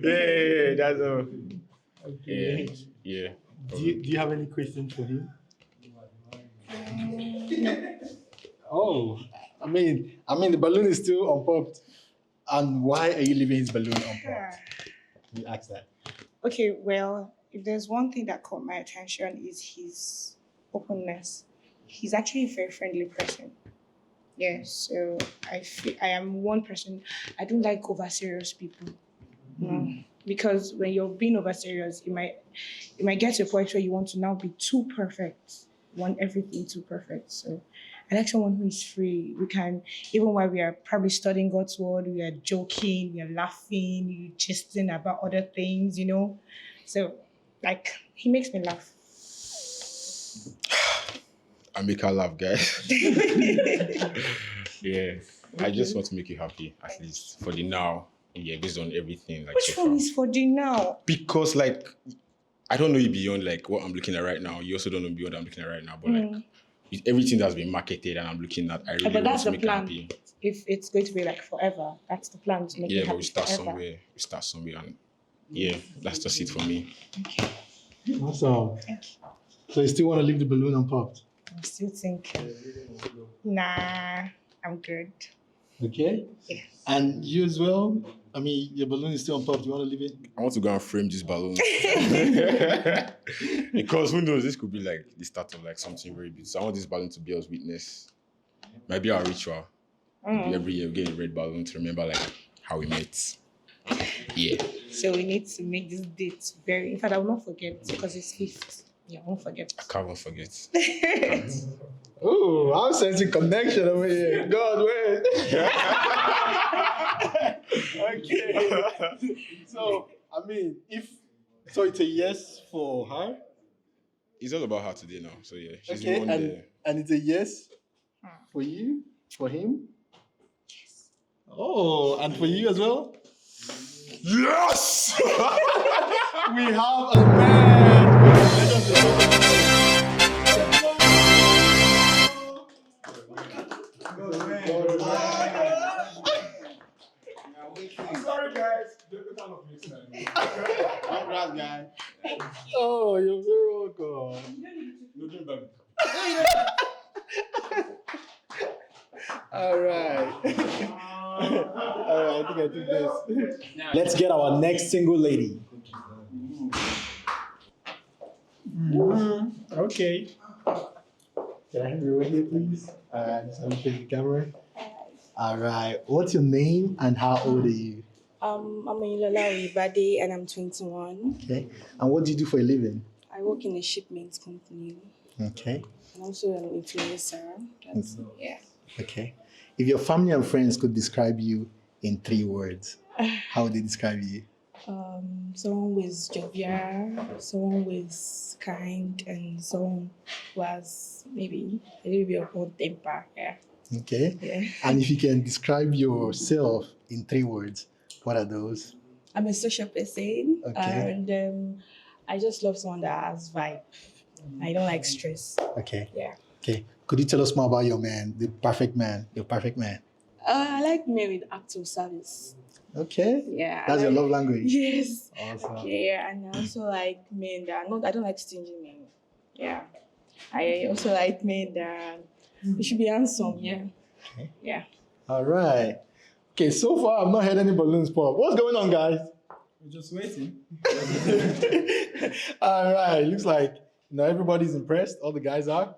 Yeah, that's all. Okay. Yeah. Do you have any questions for him? Oh, I mean the balloon is still unpopped. And why are you leaving his balloon unpopped? You ask that. Okay, well, if there's one thing that caught my attention is his openness. He's actually a very friendly person. Yeah, so I feel I am one person. I don't like over serious people. No, because when you're being over serious, you might get to a point where you want to now be too perfect. You want everything too perfect. So I like someone who is free. We can, even while we are probably studying God's word, we are joking, we are laughing, we are gisting about other things, So like he makes me laugh. I make her laugh, guys. Yeah. I just want to make you happy, at least for the now. Yeah, based on everything. Like, Which so one far. is for the now? Because, like, I don't know you beyond, like, what I'm looking at right now. You also don't know beyond what I'm looking at right now. But, like, with everything that's been marketed and I'm looking at, I really But want that's to the make her plan. happy. If it's going to be like forever, that's the plan to make Yeah, it but happy we start forever. somewhere. We start somewhere. And, yeah, that's just it for me. Awesome. So you still want to leave the balloon unpopped? I'm still thinking. Nah, I'm good. Okay. Yeah. And you as well? I mean, your balloon is still unpopped. You want to leave it? I want to go and frame this balloon. Because who knows, this could be like the start of like something very big. So I want this balloon to be our witness. Maybe our ritual. Maybe every year we get a red balloon to remember like how we met. Yeah. So we need to make this date very. In fact, I will not forget because it's 5th. Yeah, I won't forget. I can't forget. Oh, I'm sensing connection over here. God, wait. Okay. So, I mean, so it's a yes for her. It's all about her today now. So yeah, she's the Okay, one there. and it's a yes for you, for him. Yes. Oh, and for you as well. Yes! We have a man. I'm sorry, guys. Congrats, guy. Oh, you're very welcome. All right. All right, I think I did this. Let's get our next single lady. Okay. Can I have you right here, please? Just have you face the camera. All right. What's your name and how old are you? I'm Ilola Oyibade and I'm 21. Okay. And what do you do for a living? I work in a shipment company. Okay. I'm also an influencer. Yeah. Okay. If your family and friends could describe you in 3 words, how would they describe you? Someone with jovial, someone with kind, and someone who has maybe a little bit of hot temper. Yeah. Okay. Yeah. And if you can describe yourself in 3 words, what are those? I'm a social person, Okay. and I just love someone that has vibe. I don't like stress. Okay. Yeah. Okay. Could you tell us more about your man, the perfect man, your perfect man? I like men with acts of service. Okay. Yeah. That's your love language? Yes. Awesome. Okay, yeah, and I also like men that I don't like stingy men. Yeah. I also like men that they should be handsome, yeah. Okay. Yeah. All right. Okay, so far I've not had any balloons pop. What's going on, guys? We're just waiting. All right. Looks like everybody's impressed. All the guys are.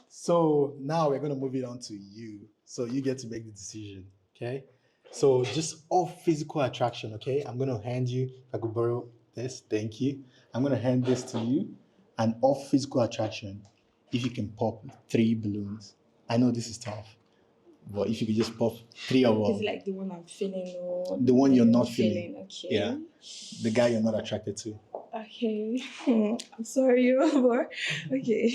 So now we're gonna move it on to you. So you get to make the decision. Okay. So just off physical attraction. Okay. I'm gonna hand you. If I could borrow this, thank you. I'm gonna hand this to you. And off physical attraction, if you can pop 3 balloons. I know this is tough, but if you could just pop 3 of Is them. it like the one I'm feeling or The one you're not feeling. Okay. Yeah. The guy you're not attracted to. Okay. I'm sorry, but okay.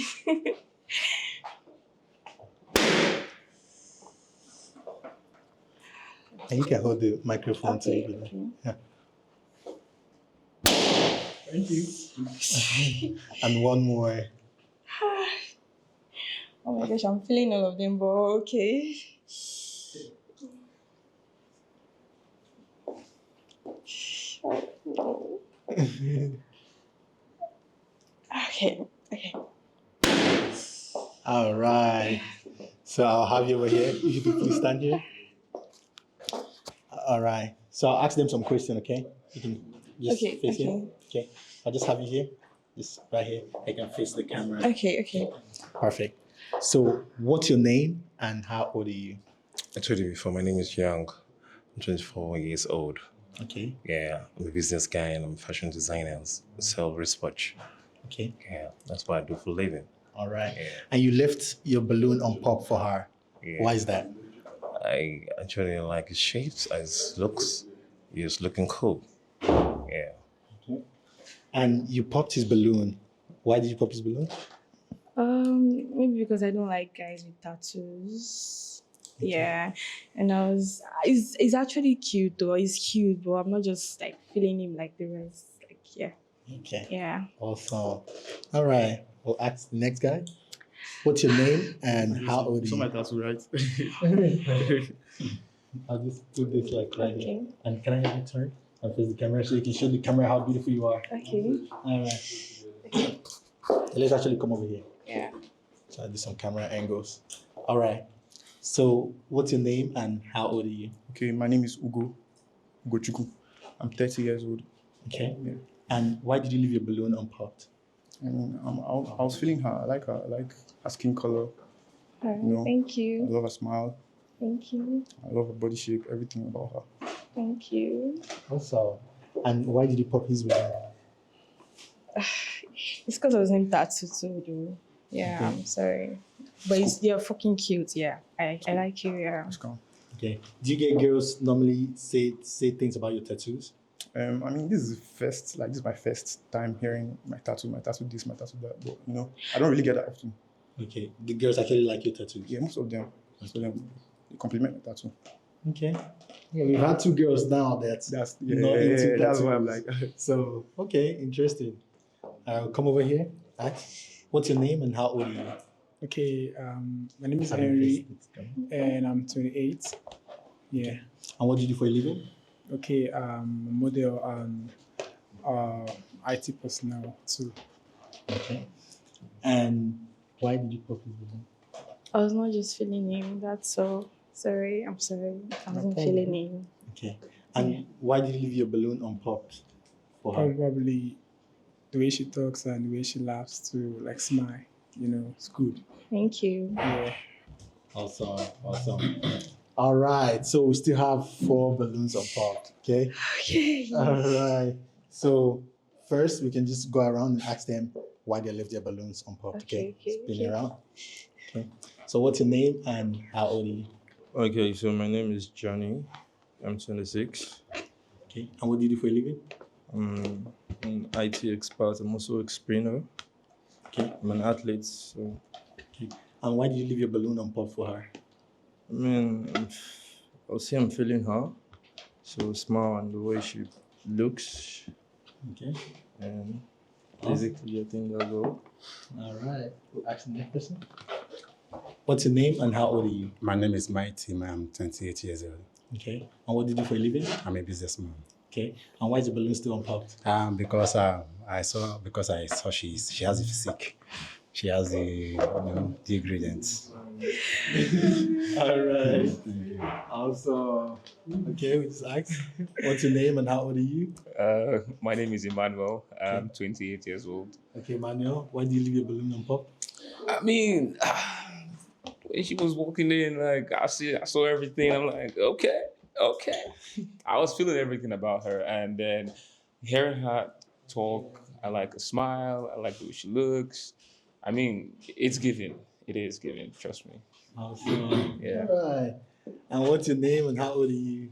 And you can hold the microphone to Okay, you. okay. Yeah. Thank you. And one more. Oh my gosh, I'm feeling all of them, but okay. Okay. All right. So I'll have you over here. If you could please stand here. All right. So I'll ask them some questions, okay? You can just Okay, face okay. here. Okay, I'll just have you here. Just right here. I can face the camera. Okay. Perfect. So, what's your name and how old are you? I told you before, my name is Young. I'm 24 years old. Okay. Yeah, I'm a business guy and I'm a fashion designer and sell wristwatch. Okay. Yeah, that's what I do for a living. All right. Yeah. And you left your balloon on pop for her. Yeah. Why is that? I actually like his shapes, his looks. He's looking cool. Yeah. And you popped his balloon. Why did you pop his balloon? Maybe because I don't like guys with tattoos. Yeah, and it's actually cute though. He's cute, but I'm not just like feeling him like the rest. Like, yeah. Okay. Yeah. Awesome. All right. We'll ask the next guy. What's your name and how old are So my you? tattoo, right? I'll just do this like right here. Okay. And can I have you turn and face the camera so you can show the camera how beautiful you are? Okay. All right. Let's actually come over here. Yeah. So I'll do some camera angles. All right. So what's your name and how old are you? Okay, my name is Ugo Chuku. I'm 30 years old. Okay. Yeah. And why did you leave your balloon unpopped? I mean, I was feeling her. I like her. I like her skin color. Alright, No. thank I you. love her smile. Thank you. I love her body shape. Everything about her. Thank you. Also, and why did you pop his balloon? It's because I was named Tatsu too, though. Yeah, Okay. I'm sorry. But you're fucking cute, yeah. I like you, yeah. Let's go. Okay. Do you get girls normally say things about your tattoos? I mean, this is my first time hearing my tattoo this, my tattoo that. But you know, I don't really get that often. Okay. The girls actually like your tattoos. Yeah, most of them they compliment my tattoo. Okay. Yeah, we've had two girls now that's That's not into that's why I'm tattoos. like. So okay, interesting. I'll come over here. What's your name and how old are you? Okay, my name is Have you Henry, faced it? and I'm 28. Yeah. And what do you do for a living? Okay, a model and IT personnel too. Okay. And why did you pop his balloon? I was not just feeling him, that's all. Sorry, I'm sorry. I wasn't problem. feeling him. Okay. And why did you leave your balloon unpopped for her? Probably the way she talks and the way she laughs to like smile. You know, it's good. Thank you. Yeah. Awesome. All right. So we still have 4 balloons unpopped. Okay. Okay. All right. So first, we can just go around and ask them why they left their balloons unpopped. Okay. Spin it around. Okay. So what's your name and how old are you? Okay, so my name is Johnny. I'm 26. Okay. And what do you do for a living? I'm an IT expert. I'm also a explainer. Okay. I'm an athlete, so Okay. And why did you leave your balloon unpopped for her? I mean, I'll say I'm feeling her. So smile and the way she looks, Okay. and basically I think that's all. All right. We'll ask the next person. What's your name and how old are you? My name is Mighty. I'm 28 years old. Okay. And what do you do for a living? I'm a businessman. Okay. And why is the balloon still unpopped? Because I saw she has a physique. She has the ingredients. All right. Also, okay, we just asked. What's your name and how old are you? My name is Emmanuel. I'm 28 years old. Okay, Manuel, why do you leave your balloon unpopped? I mean, when she was walking in, like I saw everything. I'm like, okay. I was feeling everything about her, and then hearing her talk, I like her smile. I like the way she looks. I mean, it's giving. It is giving. Trust me. Awesome. Yeah. All right. And what's your name and how old are you?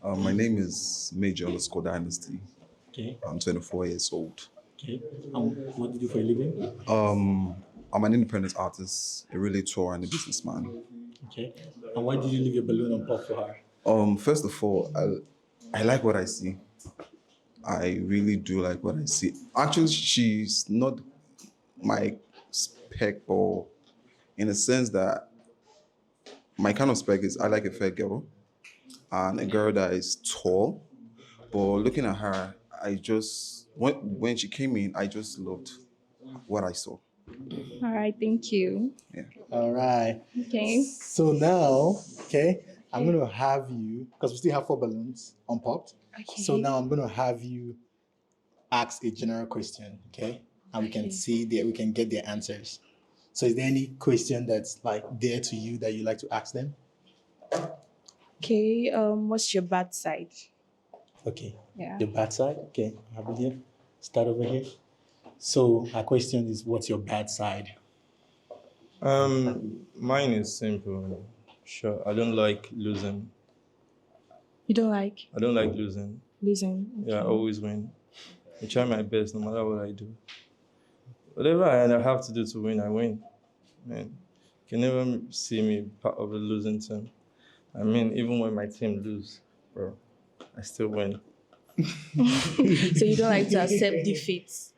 My name is Major_Dynasty. Okay. I'm 24 years old. Okay. And what do you do for a living? I'm an independent artist, a realtor, and a businessman. Okay. And why did you leave your balloon unpopped for her? First of all, I like what I see. I really do like what I see. Actually, she's not my spec, or in a sense that my kind of spec is I like a fair girl and a girl that is tall. But looking at her, when she came in, I just loved what I saw. All right, thank you. Yeah. All right. Okay. So now, okay, I'm going to have you, because we still have 4 balloons unpopped. Okay. So now I'm going to have you ask a general question, okay? And we can Okay. see that we can get their answers. So is there any question that's like dear to you that you like to ask them? Okay. What's your bad side? Okay. Yeah. Your bad side? Okay. Have it here. Start over here. So our question is, what's your bad side? Mine is simple. Sure, I don't like losing. You don't like I don't like losing. losing. Yeah, I Okay. always win. I try my best no matter what I do. Whatever I have to do to win, I win. Man, you can never see me part of a losing team. I mean, even when my team lose, bro, I still win. So you don't like to accept defeats.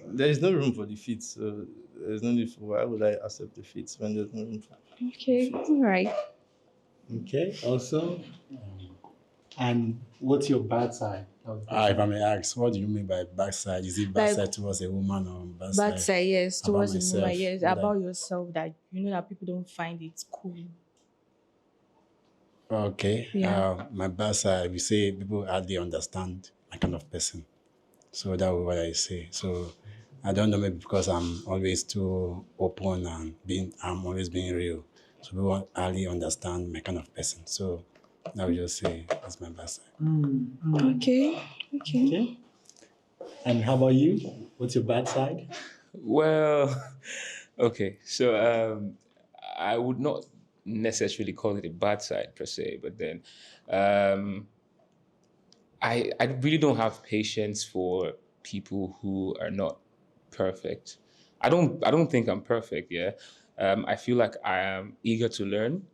There is no room for defeat, so there's no need for why would I accept defeats when there's no room for. Okay. All right. Okay. Also, and what's your bad side? If I may ask, what do you mean by backside? Is it backside towards a woman or Bad backside? side, yes, towards the myself, woman, yes, what I- about yourself that you know that people don't find it cool. Okay. Yeah. My backside, we say people hardly understand my kind of person. So that was what I say. So I don't know, maybe because I'm always too open and I'm always being real. So people hardly understand my kind of person. So I would just say that's my backside. Okay. Okay. Okay. And how about you? What's your bad side? Well, okay. So I would not necessarily call it a bad side per se, but then I really don't have patience for people who are not perfect. I don't think I'm perfect. Yeah. I feel like I am eager to learn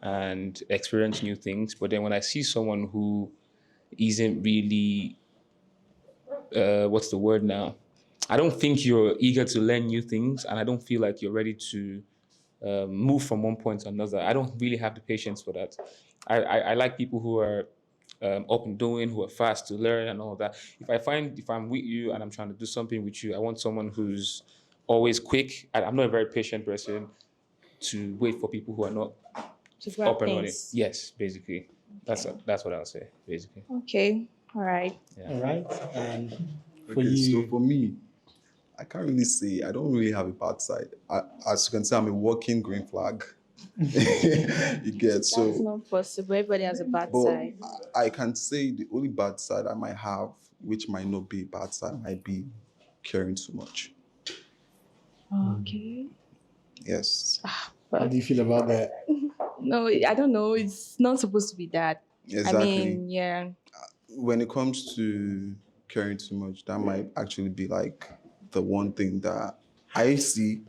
and experience new things, but then when I see someone who isn't really what's the word now? I don't think you're eager to learn new things, and I don't feel like you're ready to move from one point to another. I don't really have the patience for that. I like people who are up and doing, who are fast to learn, and all of that. If I'm with you and I'm trying to do something with you, I want someone who's always quick. I'm not a very patient person to wait for people who are not To grab up and running. things. Yes, basically. That's what I'll say, basically. Okay. All right. All right. And for Okay, so you, for me, I can't really say, I don't really have a bad side. As you can see, I'm a walking green flag. You get so. That's not possible. Everybody has a bad But side. I can say the only bad side I might have, which might not be a bad side, might be caring too much. Okay. Yes. how do you feel about that? No, I don't know. It's not supposed to be that. Exactly. I mean, yeah. When it comes to caring too much, that might actually be like the one thing that I see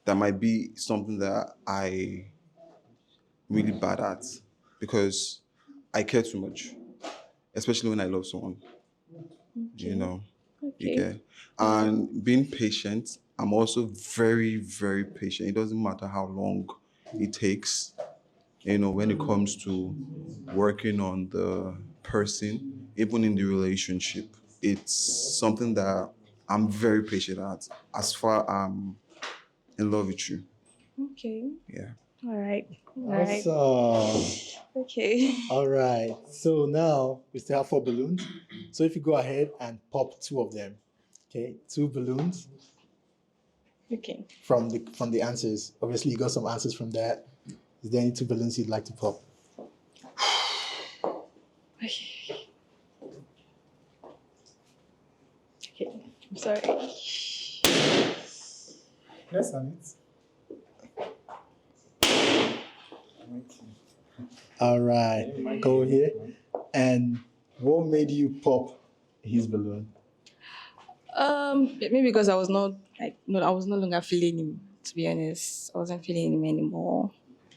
that might be something that I really bad at because I care too much, especially when I love someone. You know, you Okay. get. And being patient, I'm also very, very patient. It doesn't matter how long it takes. You know, when it comes to working on the person, even in the relationship, it's something that I'm very patient at as far I'm in love with you. Okay. Yeah. All right. All right. Awesome. Okay. All right. So now we still have 4 balloons. So if you go ahead and pop 2 of them, okay, 2 balloons Okay. from the answers. Obviously, you got some answers from that. Is there any 2 balloons you'd like to pop? Okay. I'm sorry. Yes, on it. All right. Go here. And what made you pop his balloon? Maybe because I was not like no, I was no longer feeling him. To be honest, I wasn't feeling him anymore.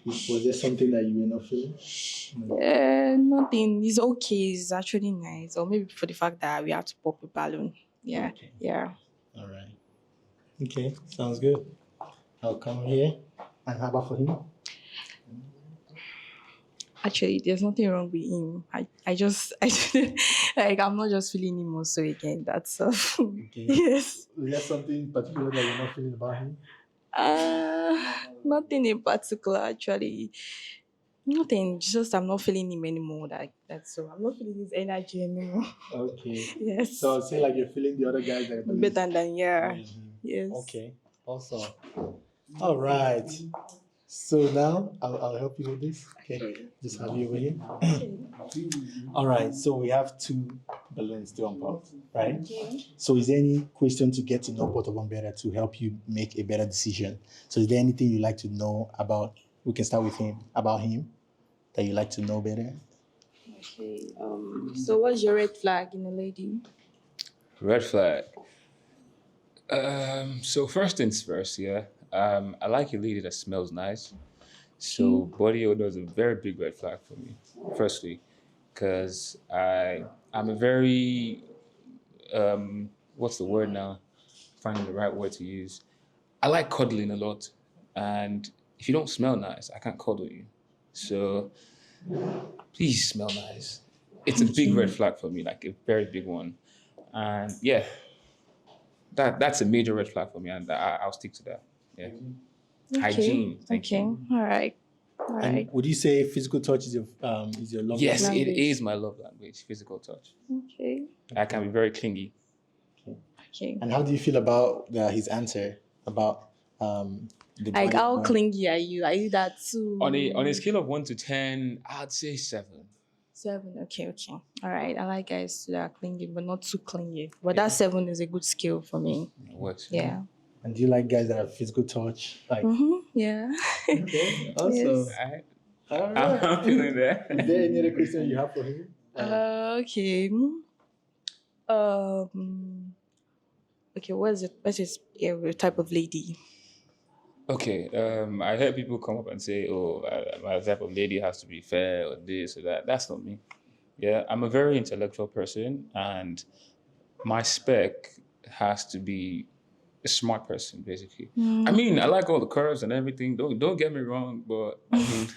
Was there something that you were not feeling? Nothing. It's okay. It's actually nice. Or maybe for the fact that we have to pop a balloon. Yeah. Okay. Yeah. All right. Okay, sounds good. I'll come here. And how about for him? Actually, there's nothing wrong with him. I just like I'm not just feeling him also again. That's all. Okay. Yes. Is there something particular that you're not feeling about him? Nothing in particular actually. Nothing. Just I'm not feeling him anymore. Like that's so. I'm not feeling his energy anymore. Okay. Yes. So say like you're feeling the other guys that are doing Better than yeah. Mhm. Yes. Okay. Awesome. All right. So now I'll help you with this. Okay. Just have you over here. All right. So we have 2 balloons still on pop, right? So is there any question to get to know both of them better to help you make a better decision? So is there anything you'd like to know about? We can start with him. About him that you like to know better. Okay. So what's your red flag in a lady? Red flag. So first things first, yeah. I like a lady that smells nice. So body odor is a very big red flag for me. Firstly, because I'm a very what's the word now? Finding the right word to use. I like cuddling a lot, and if you don't smell nice, I can't cuddle you. So please smell nice. It's a big red flag for me, like a very big one. And yeah, that's a major red flag for me, and I'll stick to that. Yeah, hygiene. Thank Okay. you. All right. All And right. would you say physical touch is your love Yes, language? it Language. is my love language, physical touch. Okay. I can be very clingy. Okay. And how do you feel about his answer about the Like body how odor? clingy are you? Are you that too? On a scale of 1 to 10, I'd say 7. 7. Okay. Okay. All right. I like guys that are clingy, but not too clingy. But that 7 is a good skill for me. It works. Yeah. And do you like guys that have physical touch? Like, Yeah. okay, awesome. Yes. All I'm feeling that. Is there any other question you have for him? Okay. Okay. What's your type of lady? Okay, I heard people come up and say, "Oh, my type of lady has to be fair or this or that." That's not me. Yeah, I'm a very intellectual person, and my spec has to be a smart person, basically. I mean, I like all the curves and everything. Don't get me wrong, but I mean,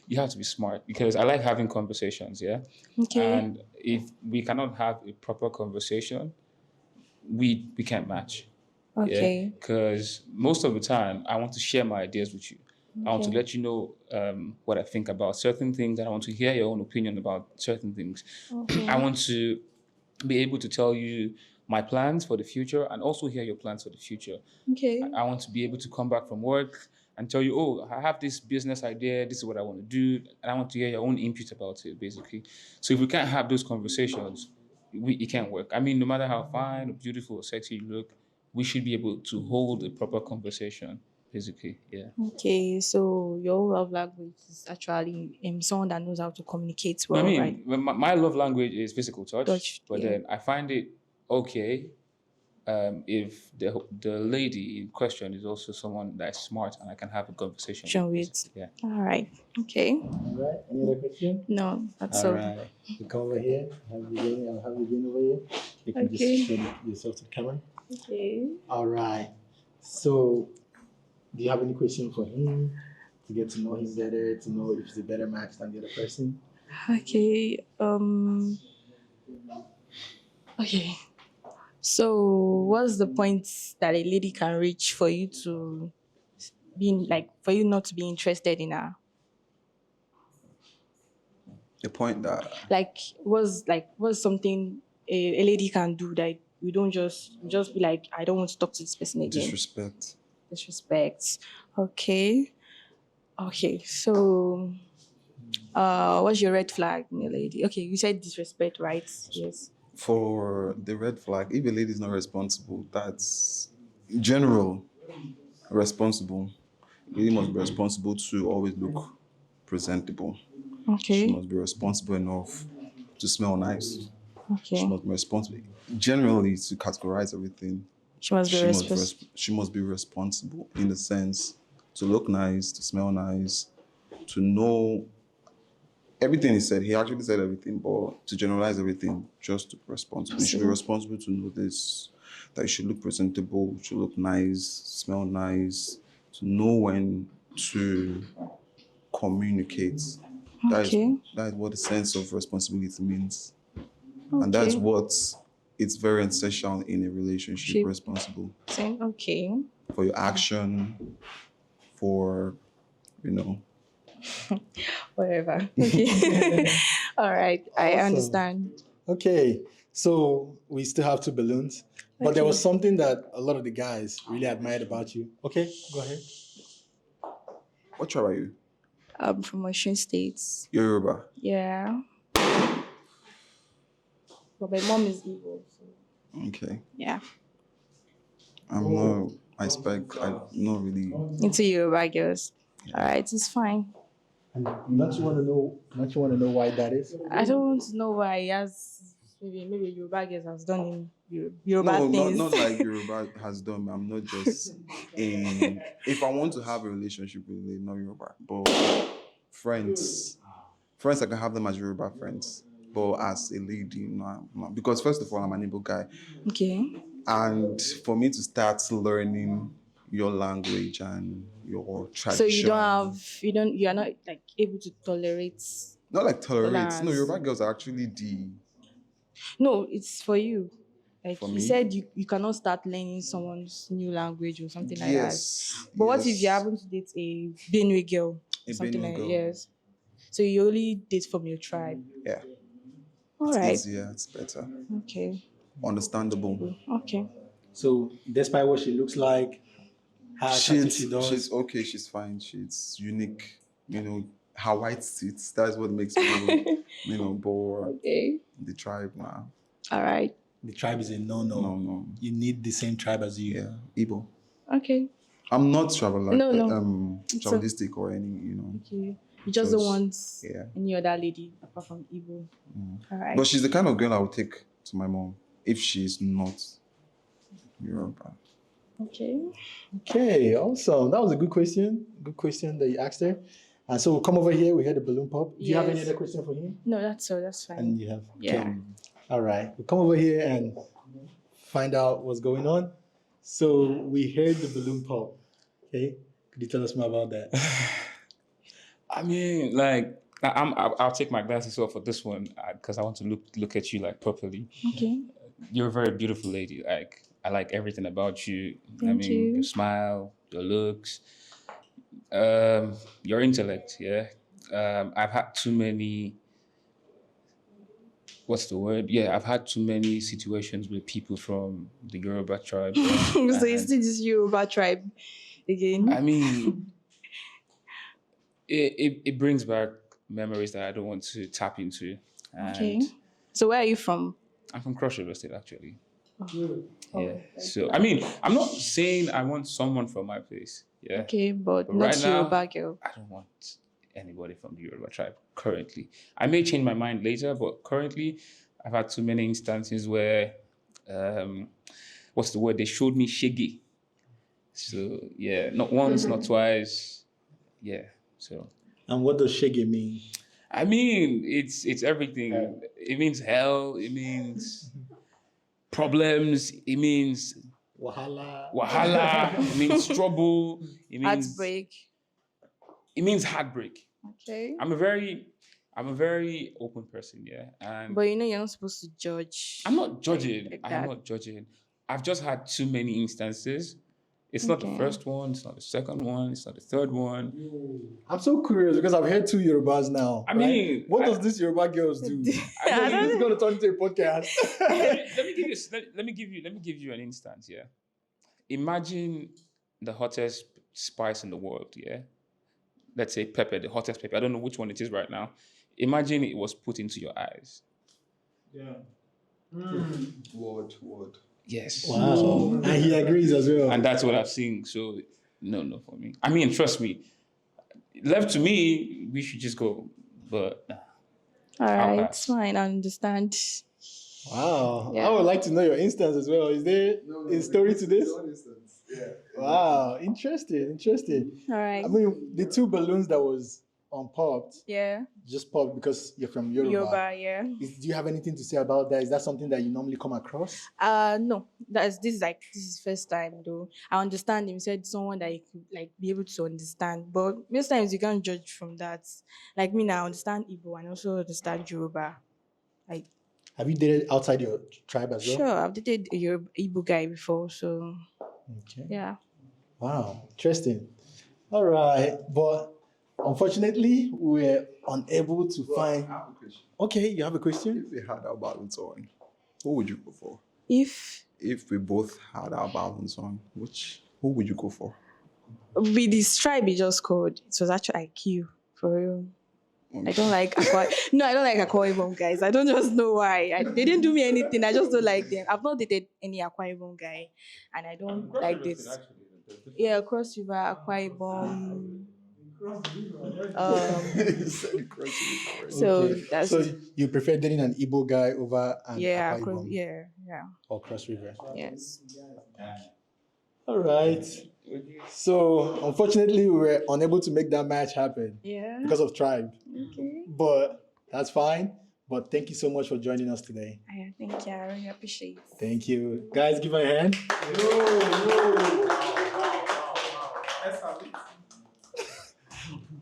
you have to be smart because I like having conversations. Yeah, Okay. and if we cannot have a proper conversation, we can't match. Yeah, Okay. because most of the time I want to share my ideas with you. I want to Okay. let you know what I think about certain things, and I want to hear your own opinion about certain things. I want to be able to tell you my plans for the future and also hear your plans for the future. Okay. I want to be able to come back from work and tell you, oh, I have this business idea, this is what I want to do, and I want to hear your own input about it, basically. So if we can't have those conversations, it can't work. I mean, no matter how fine or beautiful or sexy you look, we should be able to hold a proper conversation, basically. Yeah. Okay. So your love language is actually someone that knows how to communicate I well, right? mean, my love language is physical touch, Touch, but yeah. then I find it okay if the lady in question is also someone that's smart and I can have a conversation Show with. it. Yeah. All right. Okay. All right. Any other question? No, that's All all. right. You come over here. I'll have you again over here. You can Okay. just show yourself to the camera. Okay. All right. So, do you have any question for him to get to know him better, to know if he's a better match than the other person? Okay. Okay. So, what's the point that a lady can reach for you to for you not to be interested in her? The point that What's something a lady can do that you don't just be like, I don't want to talk to this person again. disrespect. Disrespect. Okay. Okay. So, what's your red flag in a lady? Okay, you said disrespect, right? Yes. For the red flag, if a lady is not responsible, that's in general responsible. Lady must be responsible to always look presentable. She Okay. must be responsible enough to smell nice. She Okay. must be responsible. Generally, to categorize everything, She must be responsible. she must be responsible in the sense to look nice, to smell nice, to know everything he said. He actually said everything, but to generalize everything, just to be responsible. You should be responsible to know this, that you should look presentable, you should look nice, smell nice, to know when to communicate. Okay. That is what the sense of responsibility means. And that's Okay. what it's very essential in a relationship, responsible Okay. for your action, for, Whatever. Okay. All right. I Awesome. understand. Okay, so we still have two balloons, but there was Okay. something that a lot of the guys really admired about you. Okay, go ahead. What tribe are you? From Ocean States. You're Yoruba. Yeah. But my mom is Igbo. So Okay. yeah. I'm not. I'm not really. Into Yoruba girls. All right. It's fine. And don't you want to know? Don't you want to know why that is? I don't want to know why he has maybe Yoruba girls has done in Yoruba No, things. not like Yoruba has done. I'm not just in. If I want to have a relationship with a non-Yoruba, but friends I can have them as Yoruba friends. But as a lady, no. Because first of all, I'm an Igbo guy. Okay. And for me to start learning your language and your tradition. So you are not like able to tolerate. Not like tolerate. Tolerance. No, Yoruba girls are actually the. No, it's for you. Like For you me? said, you cannot start learning someone's new language or something like that. Yes. But what if you yes. happen to date a Benue girl? A Something Benue like girl. yes. So you only date from your tribe. Yeah. All It's right. easier. It's better. Okay. Understandable. Okay. So, despite what she looks like, how attractive she does, She's okay. She's fine. She's unique. Her white teeth. That's what makes me, bore Okay. the tribe now. All right. the tribe is a no-no. No. You need the same tribe as you. Yeah. Igbo. Okay. I'm not No. travelistic or any, Okay. You just don't want yeah. any other lady apart from Igbo. All right. But she's the kind of girl I would take to my mom if she's not Yoruba. Okay. Okay, awesome. That was a good question. Good question that you asked her. And so we'll come over here. We had the balloon pop. Do you have any Yes. other question for him? No, that's all. That's fine. And you have. Yeah. Okay. All right. We'll come over here and find out what's going on. So we heard the balloon pop. Okay. Could you tell us more about that? I mean, like, I'll take my glasses off for this one because I want to look at you like properly. Okay. You're a very beautiful lady. Like, I like everything about you. Thank you. Your smile, your looks, your intellect. Yeah. I've had too many. What's the word? Yeah, I've had too many situations with people from the Yoruba tribe. So you and- see this Yoruba tribe again? I mean, it brings back memories that I don't want to tap into. And Okay. So where are you from? I'm from Cross River State, actually. Oh. Yeah. So, I mean, I'm not saying I want someone from my place. Yeah. Okay, but But not right now, Yoruba girl. I don't want anybody from the Yoruba tribe currently. I may change my mind later, but currently, I've had too many instances where, what's the word? They showed me shiggy. So, yeah, not once, not twice. Yeah. So. And what does shege mean? I mean, it's everything. It means hell. It means problems. It means Wahala. It means trouble. It means Heartbreak. It means heartbreak. Okay. I'm a very open person. Yeah, and But you're not supposed to judge. I'm not judging. like I'm that. not judging. I've just had too many instances. It's not the Okay. first one. It's not the second one. It's not the third one. I'm so curious because I've heard two Yorubas now. I right? mean, what does this Yoruba girls do? I think this is going to turn into a podcast. let me give you an instance. Yeah, imagine the hottest spice in the world. Yeah, let's say pepper, the hottest pepper. I don't know which one it is right now. Imagine it was put into your eyes. Yeah. Word. Yes. Wow. And he agrees as well. And that's what I've seen. So no for me. I mean, trust me. Left to me, we should just go. But All I'll right, pass. fine. I understand. Wow. Yeah. I would like to know your instance as well. Is there a story to this? Wow. Interesting. All right. I mean, the two balloons that was unpopped Yeah. just popped because you're from Yoruba. Yoruba, yeah. Do you have anything to say about that? Is that something that you normally come across? No. This is first time though. I understand him said someone that you could like be able to understand. But most times you can't judge from that. Like me now, I understand Igbo and also understand Yoruba. Like Have you dated outside your tribe as well? sure, I've dated a Igbo guy before, so Okay. yeah. Wow. Interesting. All right. But Unfortunately, we're unable to find. I have a question. Okay, you have a question? If we had our balance on, who would you go for? If If we both had our balance on, who would you go for? with the stripe he just called, it was actually IQ for real. I don't like No, I don't like Akwa Ibom guys. I don't just know why. They didn't do me anything. I just don't like them. I've not dated any Akwa Ibom guy, and I don't like this. Yeah, Cross River, Akwa Ibom. So Okay. that's So you prefer dating an Igbo guy over an Akwa Ibom yeah. or Cross River? Yes. All right. So unfortunately, we were unable to make that match happen Yeah. because of tribe. Okay. But that's fine. But thank you so much for joining us today. I think I really appreciate it. Thank you. Guys, give her a hand.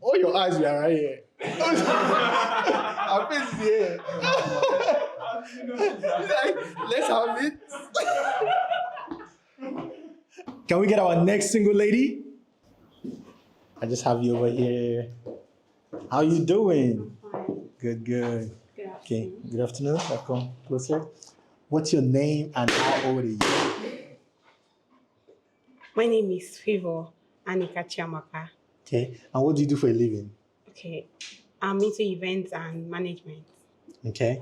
Oh, your eyes were right here. Our face is here. Let's have it. Can we get our next single lady? I just have you over here. How you doing? Good, good. Okay, good afternoon. I'll come closer. What's your name and how old are you? My name is Favor Anika Chiamaka. Okay, and what do you do for a living? Okay, I'm into events and management. Okay,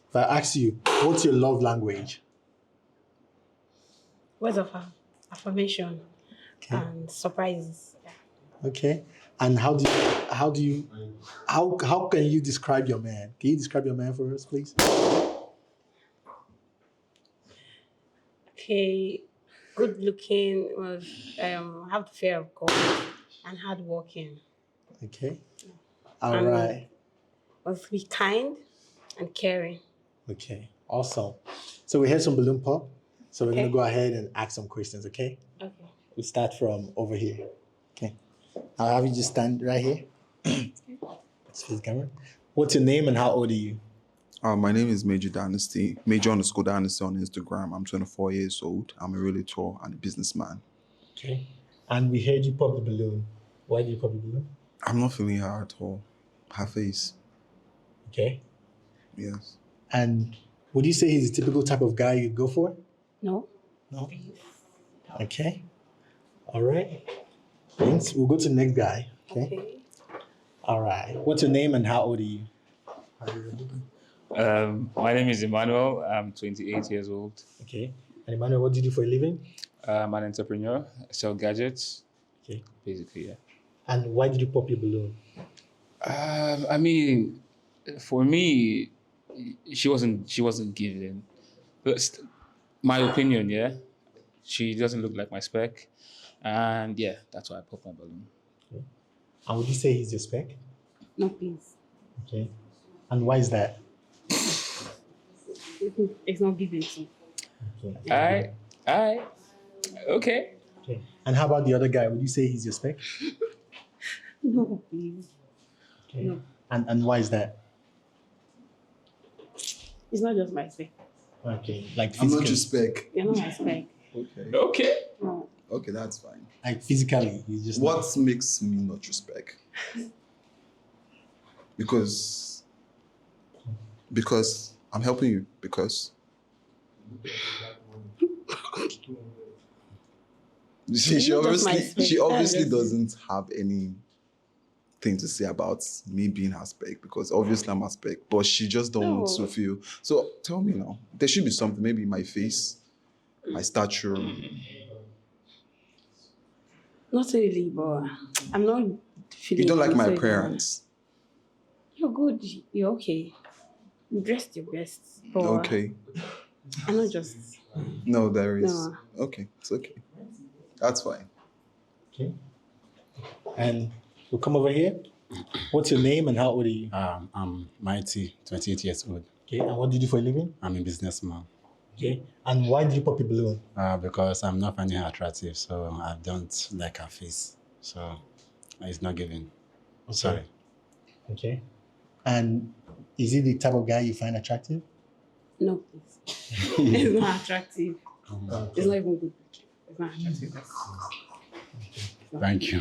if I ask you, what's your love language? Words of affirmation Okay. and surprises. Yeah. Okay, and how can you describe your man? Can you describe your man for us, please? Okay, good looking, have the fear of God and hardworking. Okay, all And right. must be kind and caring. Okay, awesome. So we had some balloon pop. So we're gonna Okay. go ahead and ask some questions. Okay. Okay. We'll start from over here. Okay. I'll have you just stand right here. Let's face the camera. What's your name and how old are you? My name is Major Dynasty, Major_Dynasty on Instagram. I'm 24 years old. I'm a realtor and a businessman. Okay. And we heard you pop the balloon. Why did you pop the balloon? I'm not feeling her at all. Her face. Okay. Yes. And would you say he's the typical type of guy you'd go for? No. No. Okay. All right. Thanks. We'll go to the next guy. Okay. All right. What's your name and how old are you? My name is Emmanuel. I'm 28 years old. Okay. And Emmanuel, what do you do for a living? I'm an entrepreneur. I sell gadgets. Okay. Basically, yeah. And why did you pop your balloon? I mean, for me, she wasn't giving. But my opinion, yeah. She doesn't look like my spec, and yeah, that's why I popped my balloon. Okay. And would you say he's your spec? No, please. Okay. And why is that? It's not given to. Okay. Okay. Okay. And how about the other guy? Would you say he's your spec? No, please. Okay. No. And why is that? It's not just my spec. Okay. Like I'm not physically. your spec. You're not my spec. Okay. Okay. No. Okay, that's fine. Like physically, you just What makes me not your spec? Because I'm helping you. Because she It's not just my obviously spec. she obviously That's just- doesn't have any thing to say about me being her spec, because obviously I'm her spec, but she just don't want to No. feel. So tell me now, there should be something, maybe my face, my stature. Not really, but I'm not feeling. You don't like my so appearance. You're good. You're okay. You dressed your best. But Okay. I'm not just. No, there is. No. Okay, it's okay. That's fine. Okay. And we'll come over here. What's your name and how old are you? I'm Mighty, 28 years old. Okay. And what do you do for a living? I'm a businessman. Okay. And why did you pop your balloon? Because I'm not finding her attractive, so I don't like her face. So it's not giving. Okay. Sorry. Okay. And is he the type of guy you find attractive? No, please. It's not attractive. It's not even good. It's not attractive. Thank you.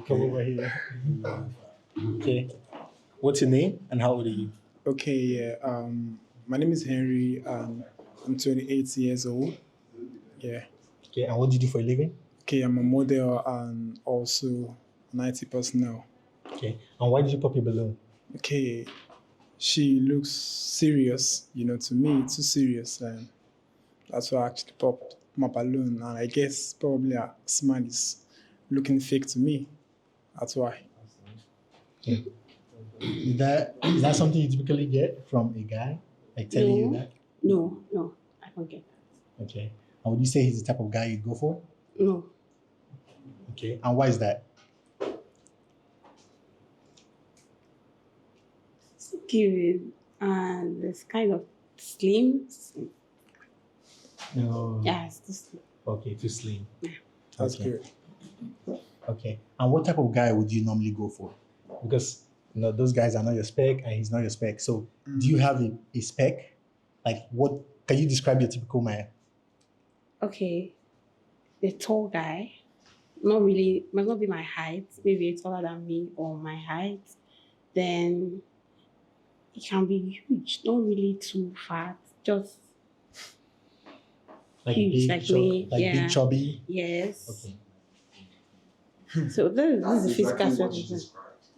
Come over here. Okay. What's your name and how old are you? Okay, yeah. My name is Henry, and I'm 28 years old. Yeah. Okay, and what do you do for a living? Okay, I'm a model and also an IT personnel. Okay, and why did you pop your balloon? Okay, she looks serious, to me, too serious, and that's why I actually popped my balloon. And I guess probably her smile is looking fake to me. That's why. Okay. Is that something you typically get from a guy, like telling you that? No, I don't get that. Okay, and would you say he's the type of guy you'd go for? No. Okay, and why is that? Cute and it's kind of slim. No. Yeah, it's too slim. Okay, too slim. That's Okay. good. Okay, and what type of guy would you normally go for? Because those guys are not your spec, and he's not your spec. So, do you have a spec? Like, what can you describe your typical man? Okay, the tall guy, not really, must not be my height, maybe taller than me or my height. Then it can be huge, not really too fat, just Like huge, big, like me. big chubby. Yes. Okay. So this is the physical strategy.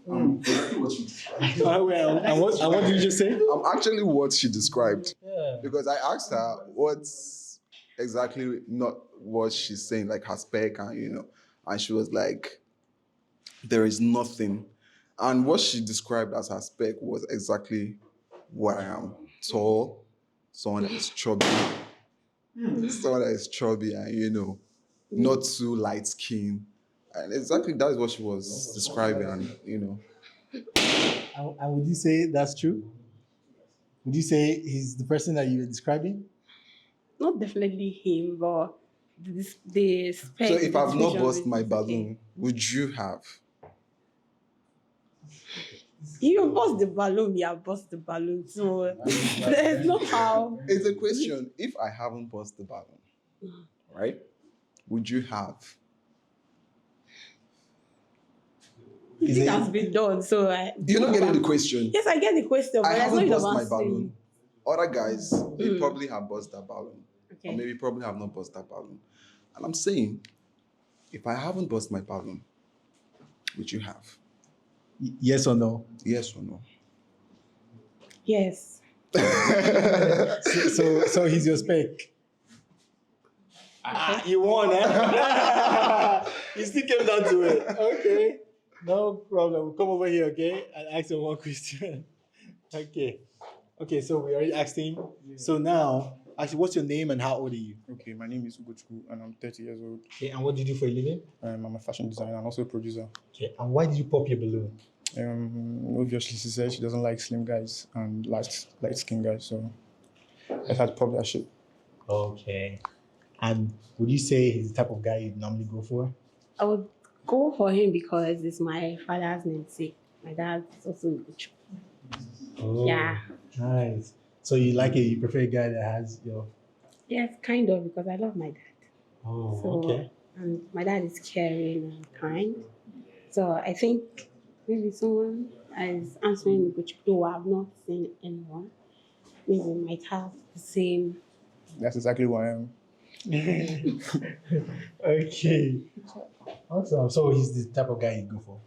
Well, and what did you just say? I'm actually what she described. Yeah. Because I asked her what's exactly not what she's saying, like her spec, and and she was like, there is nothing. And what she described as her spec was exactly what I am. Tall, someone that is chubby, someone that is chubby and not too light skin. And exactly that is what she was describing, and. And would you say that's true? Would you say he's the person that you were describing? Not definitely him, but the spec. So if I've not description bust is my okay. balloon, would you have? You bust the balloon, you have bust the balloon. So there's no how. It's a question. If I haven't bust the balloon, right? Would you have? It has been done, so You're not getting the question. Yes, I get the question, but I there's no haven't enough bust my answering. balloon. Other guys, they probably have bust that balloon. Okay. Or maybe probably have not bust that balloon. And I'm saying, if I haven't bust my balloon, would you have? Yes or no? Yes or no? Yes. So he's your spec. You won, eh? You still came down to it. Okay. No problem. Come over here, okay? And ask him one question. Okay. Okay, so we already asked him. So now, actually, what's your name and how old are you? Okay, my name is Ugochukwu and I'm 30 years old. Okay, and what do you do for a living? I'm a fashion designer and also a producer. Okay, and why did you pop your balloon? Obviously, she said she doesn't like slim guys and light skin guys, so I had to pop that shit. Okay. And would you say he's the type of guy you'd normally go for? I would go for him because it's my father's namesake. My dad's also Ugochukwu. Oh, Yeah. Nice. So you prefer a guy that has your... Yes, kind of, because I love my dad. Oh, So, okay. and my dad is caring and kind. So I think maybe someone is answering Ugochukwu, though I have not seen anyone. Maybe might have the same. That's exactly who I am. Okay. Awesome. So he's the type of guy you'd go for?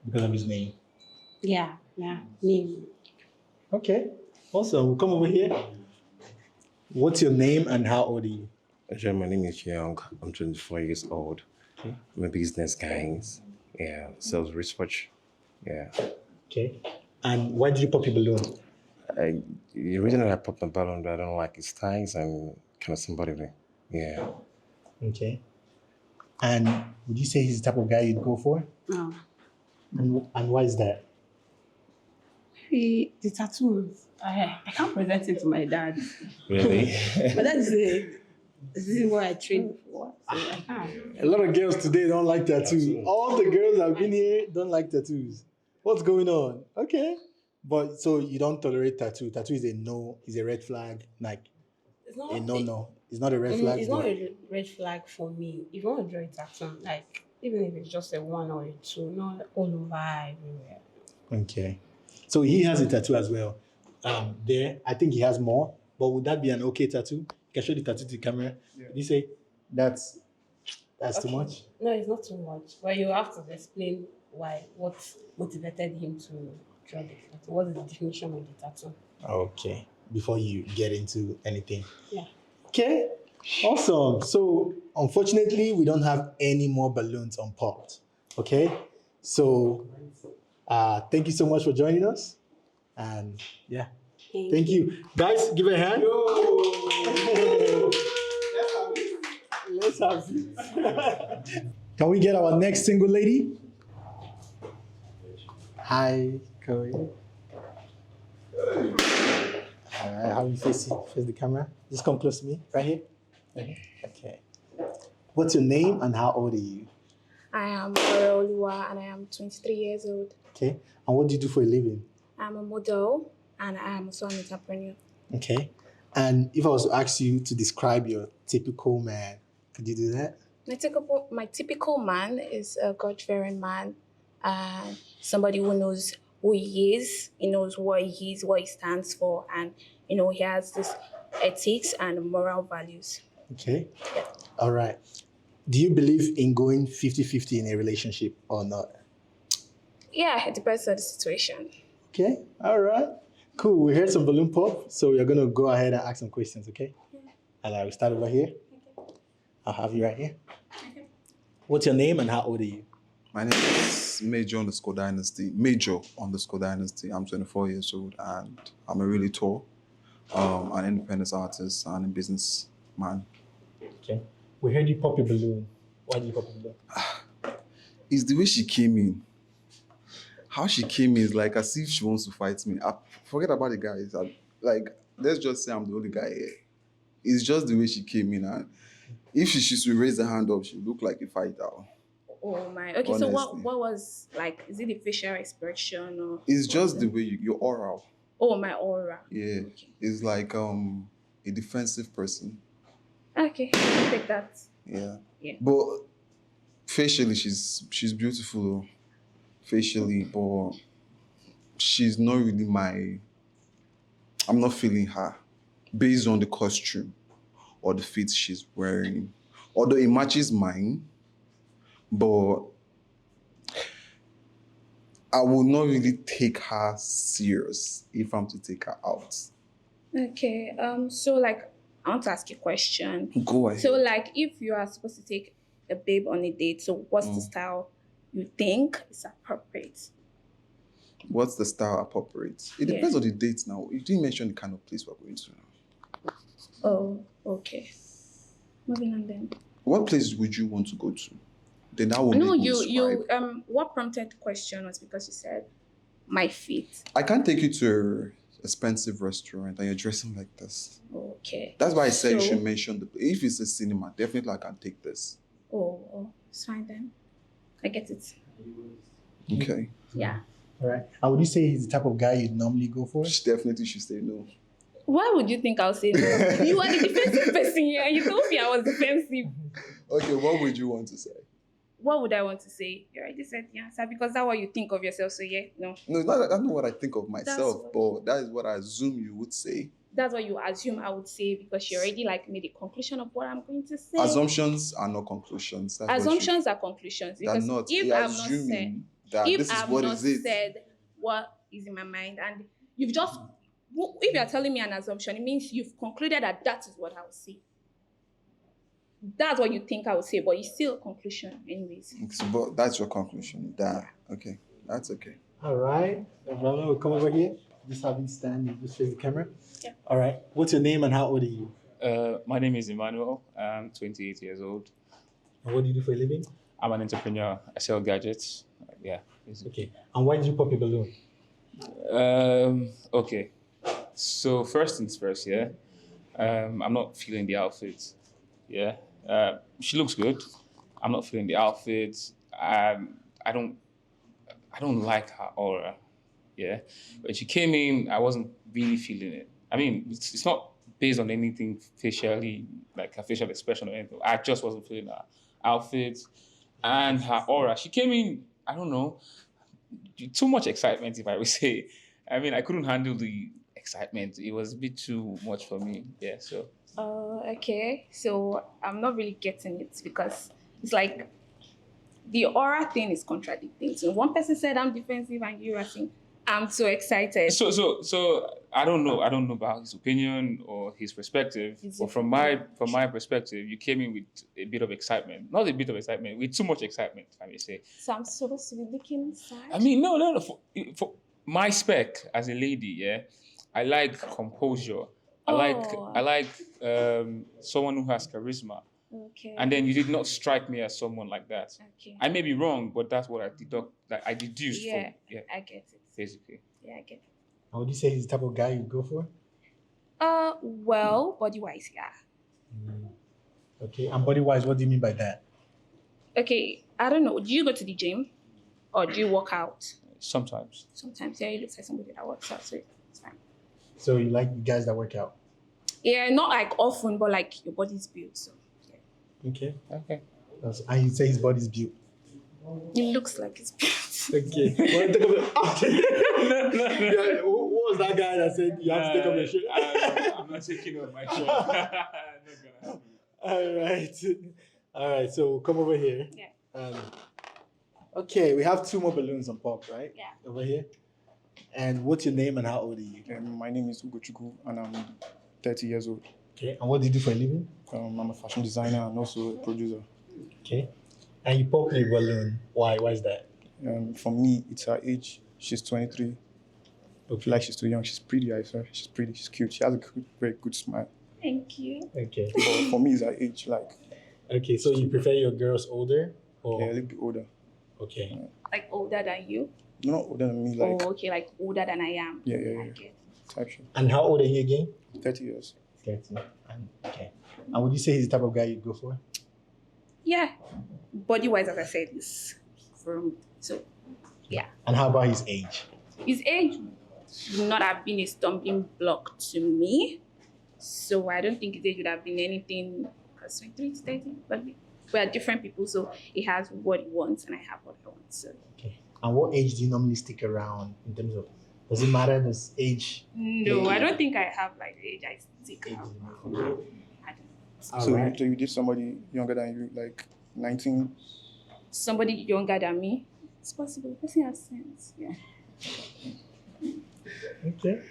Because of his name? Yeah, name. Okay. Awesome. Come over here. What's your name and how old are you? Actually, my name is Young. I'm 24 years old. Okay. I'm a business guy. Yeah, sales research. Yeah. Okay. And why did you pop your balloon? The reason I popped my balloon, I don't like its size and kind of symbolic. Yeah. Okay. And would you say he's the type of guy you'd go for? No. And why is that? Maybe the tattoos. I can't present it to my dad. Really? My dad is this is what I trained for. So I can't. A lot of girls today don't like tattoos. All the girls that have been here don't like tattoos. What's going on? Okay. But so you don't tolerate tattoo. Tattoo is a no, is a red flag, like It's not a no. It's not a red flag. It's not but- a red flag for me. If you want to draw a tattoo, like even if it's just a one or a two, not all over everywhere. Okay. So he has a tattoo as well. There, I think he has more. But would that be an okay tattoo? You can show the tattoo to the camera. Did you say that's too much? No, it's not too much. But you have to explain why, what motivated him to draw the tattoo. What is the definition of the tattoo? Okay. Before you get into anything. Yeah. Okay. Awesome. So unfortunately, we don't have any more balloons unpopped. Okay. So thank you so much for joining us. And yeah. Thank you. Guys, give it a hand. Let's have it. Can we get our next single lady? Hi, Chloe. All right, how you face the camera? Just come close to me, right here. Okay. What's your name and how old are you? I am Oluwa and I am 23 years old. Okay. And what do you do for a living? I'm a model and I am also an entrepreneur. Okay. And if I was to ask you to describe your typical man, could you do that? My typical man is a God-fearing man, somebody who knows who he is, he knows what he is, what he stands for, and he has this ethics and moral values. Okay. All right. Do you believe in going 50-50 in a relationship or not? Yeah, it depends on the situation. Okay. All right. Cool. We heard some balloon pop, so we're going to go ahead and ask some questions, okay? And I will start over here. I'll have you right here. What's your name and how old are you? My name is Major_Dynasty. Major_Dynasty. I'm 24 years old and I'm a realtor, an independent artist, and a businessman. Okay. We heard you pop your balloon. Why did you pop your balloon? It's the way she came in. How she came in is like as if she wants to fight me. Forget about the guys. Let's just say I'm the only guy here. It's just the way she came in, and if she should raise her hand up, she would look like a fighter. Oh my. Okay, Honestly. so what was, like, is it the facial expression or? It's just the way your aura. Oh, my aura. Yeah, it's like a defensive person. Okay, I'll take that. Yeah. Yeah. But facially, she's beautiful. Facially, but she's not really I'm not feeling her based on the costume or the fit she's wearing. Although it matches mine, but I will not really take her serious if I'm to take her out. Okay, so like, I want to ask you a question. Go ahead. So like, if you are supposed to take a babe on a date, so what's the style you think is appropriate? What's the style appropriate? It depends on the date now. You didn't mention the kind of place we're going to now. Oh, okay. Moving on then. What place would you want to go to? Then that will No, make me you describe. what prompted the question was because you said my feet. I can't take you to an expensive restaurant and you're dressing like this. Okay. That's why I said you So- should mention if it's a cinema, definitely I can take this. Oh, it's fine then. I get it. Okay. Yeah. All right. And would you say he's the type of guy you'd normally go for? She definitely should say no. Why would you think I'll say no? You are the defensive person here. You told me I was defensive. Okay, what would you want to say? What would I want to say? You already said the answer because that's what you think of yourself. So yeah, no. No, that's not what I think of myself, but that is what I assume you would say. That's what you assume I would say because you already like made a conclusion of what I'm going to say. Assumptions are not conclusions. That's what you- Assumptions are conclusions. They're Because not. if You're I've not said, assuming that if this is I've what not is it. said what is in my mind, and you've just, if you're telling me an assumption, it means you've concluded that that is what I will say. That's what you think I would say, but it's still a conclusion, anyways. But that's your conclusion. Okay, that's okay. All right. No problem. We'll come over here. Just have you stand and just face the camera. Yeah. All right. What's your name and how old are you? My name is Emmanuel. I'm 28 years old. And what do you do for a living? I'm an entrepreneur. I sell gadgets. Yeah. Okay. And why did you pop your balloon? Okay. So first things first, yeah. I'm not feeling the outfit. Yeah. She looks good. I'm not feeling the outfit. I don't like her aura. Yeah. When she came in, I wasn't really feeling it. I mean, it's not based on anything facially like her facial expression or anything. I just wasn't feeling her outfit and her aura. She came in, I don't know, too much excitement, if I would say. I mean, I couldn't handle the excitement. It was a bit too much for me. Yeah, so. Okay. So I'm not really getting it because it's like the aura thing is contradicting. So one person said I'm defensive and you are saying I'm so excited. So I don't know. I don't know about his opinion or his perspective. But from my perspective, you came in with a bit of excitement. Not a bit of excitement, with too much excitement, if I may say. So I'm supposed to be looking sad? I mean, no. For my spec as a lady, yeah, I like composure. I like someone who has charisma. Okay. And then you did not strike me as someone like that. Okay. I may be wrong, but that's what I deduced from. Yeah, I get it. Basically. Yeah, I get it. How would you say he's the type of guy you go for? Well, body wise, yeah. Okay, and body wise, what do you mean by that? Okay, I don't know. Do you go to the gym or do you work out? Sometimes. Sometimes, yeah, you look like somebody that works out, so it's fine. So you like guys that work out? Yeah, not like often, but like your body's built, so yeah. Okay. Okay. And you say his body's built? It looks like it's built. Okay. Well, take off Yeah, who was that guy that said you have to take off your shirt? I'm not taking off my shirt. Not gonna happen. All right. So come over here. Yeah. Okay, we have 2 more balloons on pop, right? Yeah. Over here. And what's your name and how old are you? My name is Ugochukwu and I'm 30 years old. Okay. And what do you do for a living? I'm a fashion designer and also a producer. Okay. And you pop a balloon. Why? Why is that? For me, it's her age. She's 23. I feel like she's too young. She's pretty, I swear. She's pretty. She's cute. She has a very good smile. Thank you. Okay. But for me, it's her age. Like. Okay, so you prefer your girls older? Or? Yeah, a little bit older. Okay. Like older than you? Not older than me. Like. Oh, okay, like older than I am. Yeah. Okay. Type shit. And how old are you again? 30 years. 30. Okay. And would you say he's the type of guy you'd go for? Yeah. Body wise, as I said, is firm. So, yeah. And how about his age? His age would not have been a stumbling block to me. So I don't think his age would have been anything, because 23 to 30, but we are different people. So he has what he wants and I have what I want. So. Okay. And what age do you normally stick around in terms of, does it matter this age? No, I don't think I have like the age I stick out. So you did somebody younger than you, like 19? Somebody younger than me? It's possible. The person has sense. Yeah. Okay.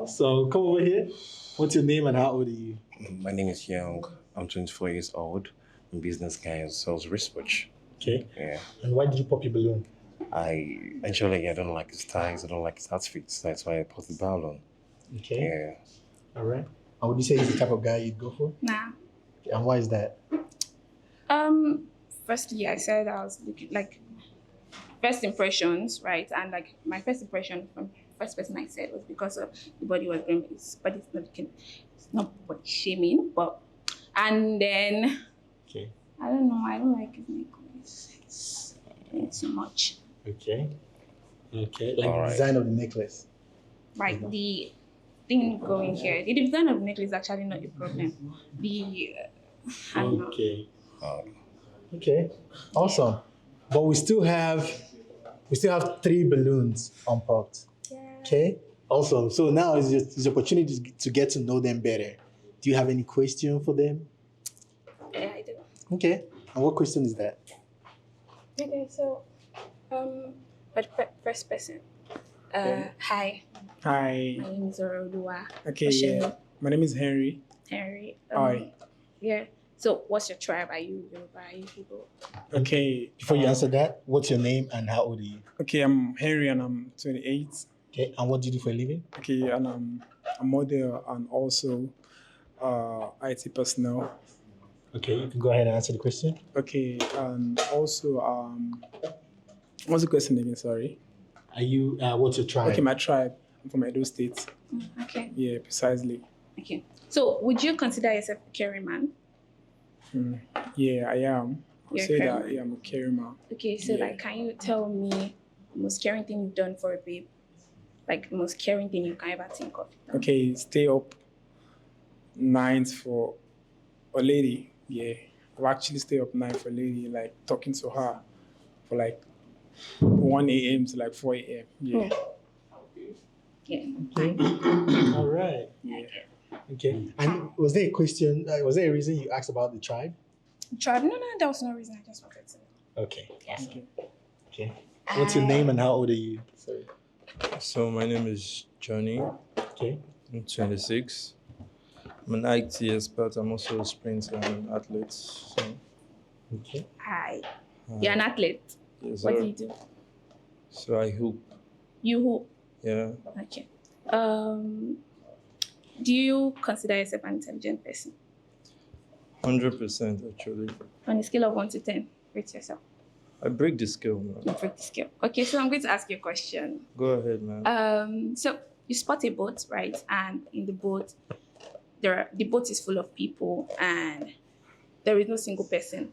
So come over here. What's your name and how old are you? My name is Young. I'm 24 years old. I'm a business guy and sells wristwatch. Okay. Yeah. And why did you pop your balloon? I don't like his ties. I don't like his outfits. That's why I popped the balloon. Okay. Yeah. All right. And would you say he's the type of guy you'd go for? Nah. Okay. And why is that? Firstly, I said I was looking like first impressions, right? And like my first impression from first person I said was because of the body was going, but it's not body shaming, but and then okay. I don't know. I don't like his necklace. It's too much. Okay. Okay. Like the design of the necklace. Right. The thing going here. The design of the necklace is actually not a problem. I don't know. Okay. Okay. Awesome. But we still have 3 balloons unpopped. Yeah. Okay. Awesome. So now is your opportunity to get to know them better. Do you have any question for them? Yeah, I do. Okay. And what question is that? Okay, so, but first person. Hi. Hi. My name is Orolua. Okay, What's your yeah. name? My name is Henry. Henry. Hi. Yeah. So, what's your tribe? Are you Yoruba? Are you Igbo? Okay. Before you answer that, what's your name and how old are you? Okay, I'm Henry and I'm 28. Okay, and what do you do for a living? Okay, and I'm a model and also IT personnel. Okay, you can go ahead and answer the question. Okay, and also what's the question again? Sorry. Are you what's your tribe? Okay, my tribe. I'm from Edo State. Okay. Yeah, precisely. Okay. So, would you consider yourself a caring man? Yeah, I am. You're I'll say caring that man. I'm a caring man. Okay, so like, can you tell me the most caring thing you've done for a babe? Like the most caring thing you can ever think of? Okay, stay up nights for a lady, yeah. I've actually stayed up night for a lady, like talking to her for like 1 a.m. to like 4 a.m. Yeah. Yeah. All right. Okay. And was there a question? Was there a reason you asked about the tribe? Tribe? No, there was no reason. I just wanted to know. Okay. Okay. What's your name and how old are you? Sorry. So my name is Johnny. Okay. I'm 26. I'm an IT expert. I'm also a sprinter and an athlete. So, Okay. Hi. You're an athlete. yes, What sir. do you do? So I hoop. You hoop. Yeah. Okay. Do you consider yourself an intelligent person? 100% actually. On a scale of 1 to 10, rate yourself. I break the scale, man. You break the scale. Okay, so I'm going to ask you a question. Go ahead, man. So you spot a boat, right? And in the boat, the boat is full of people, and there is no single person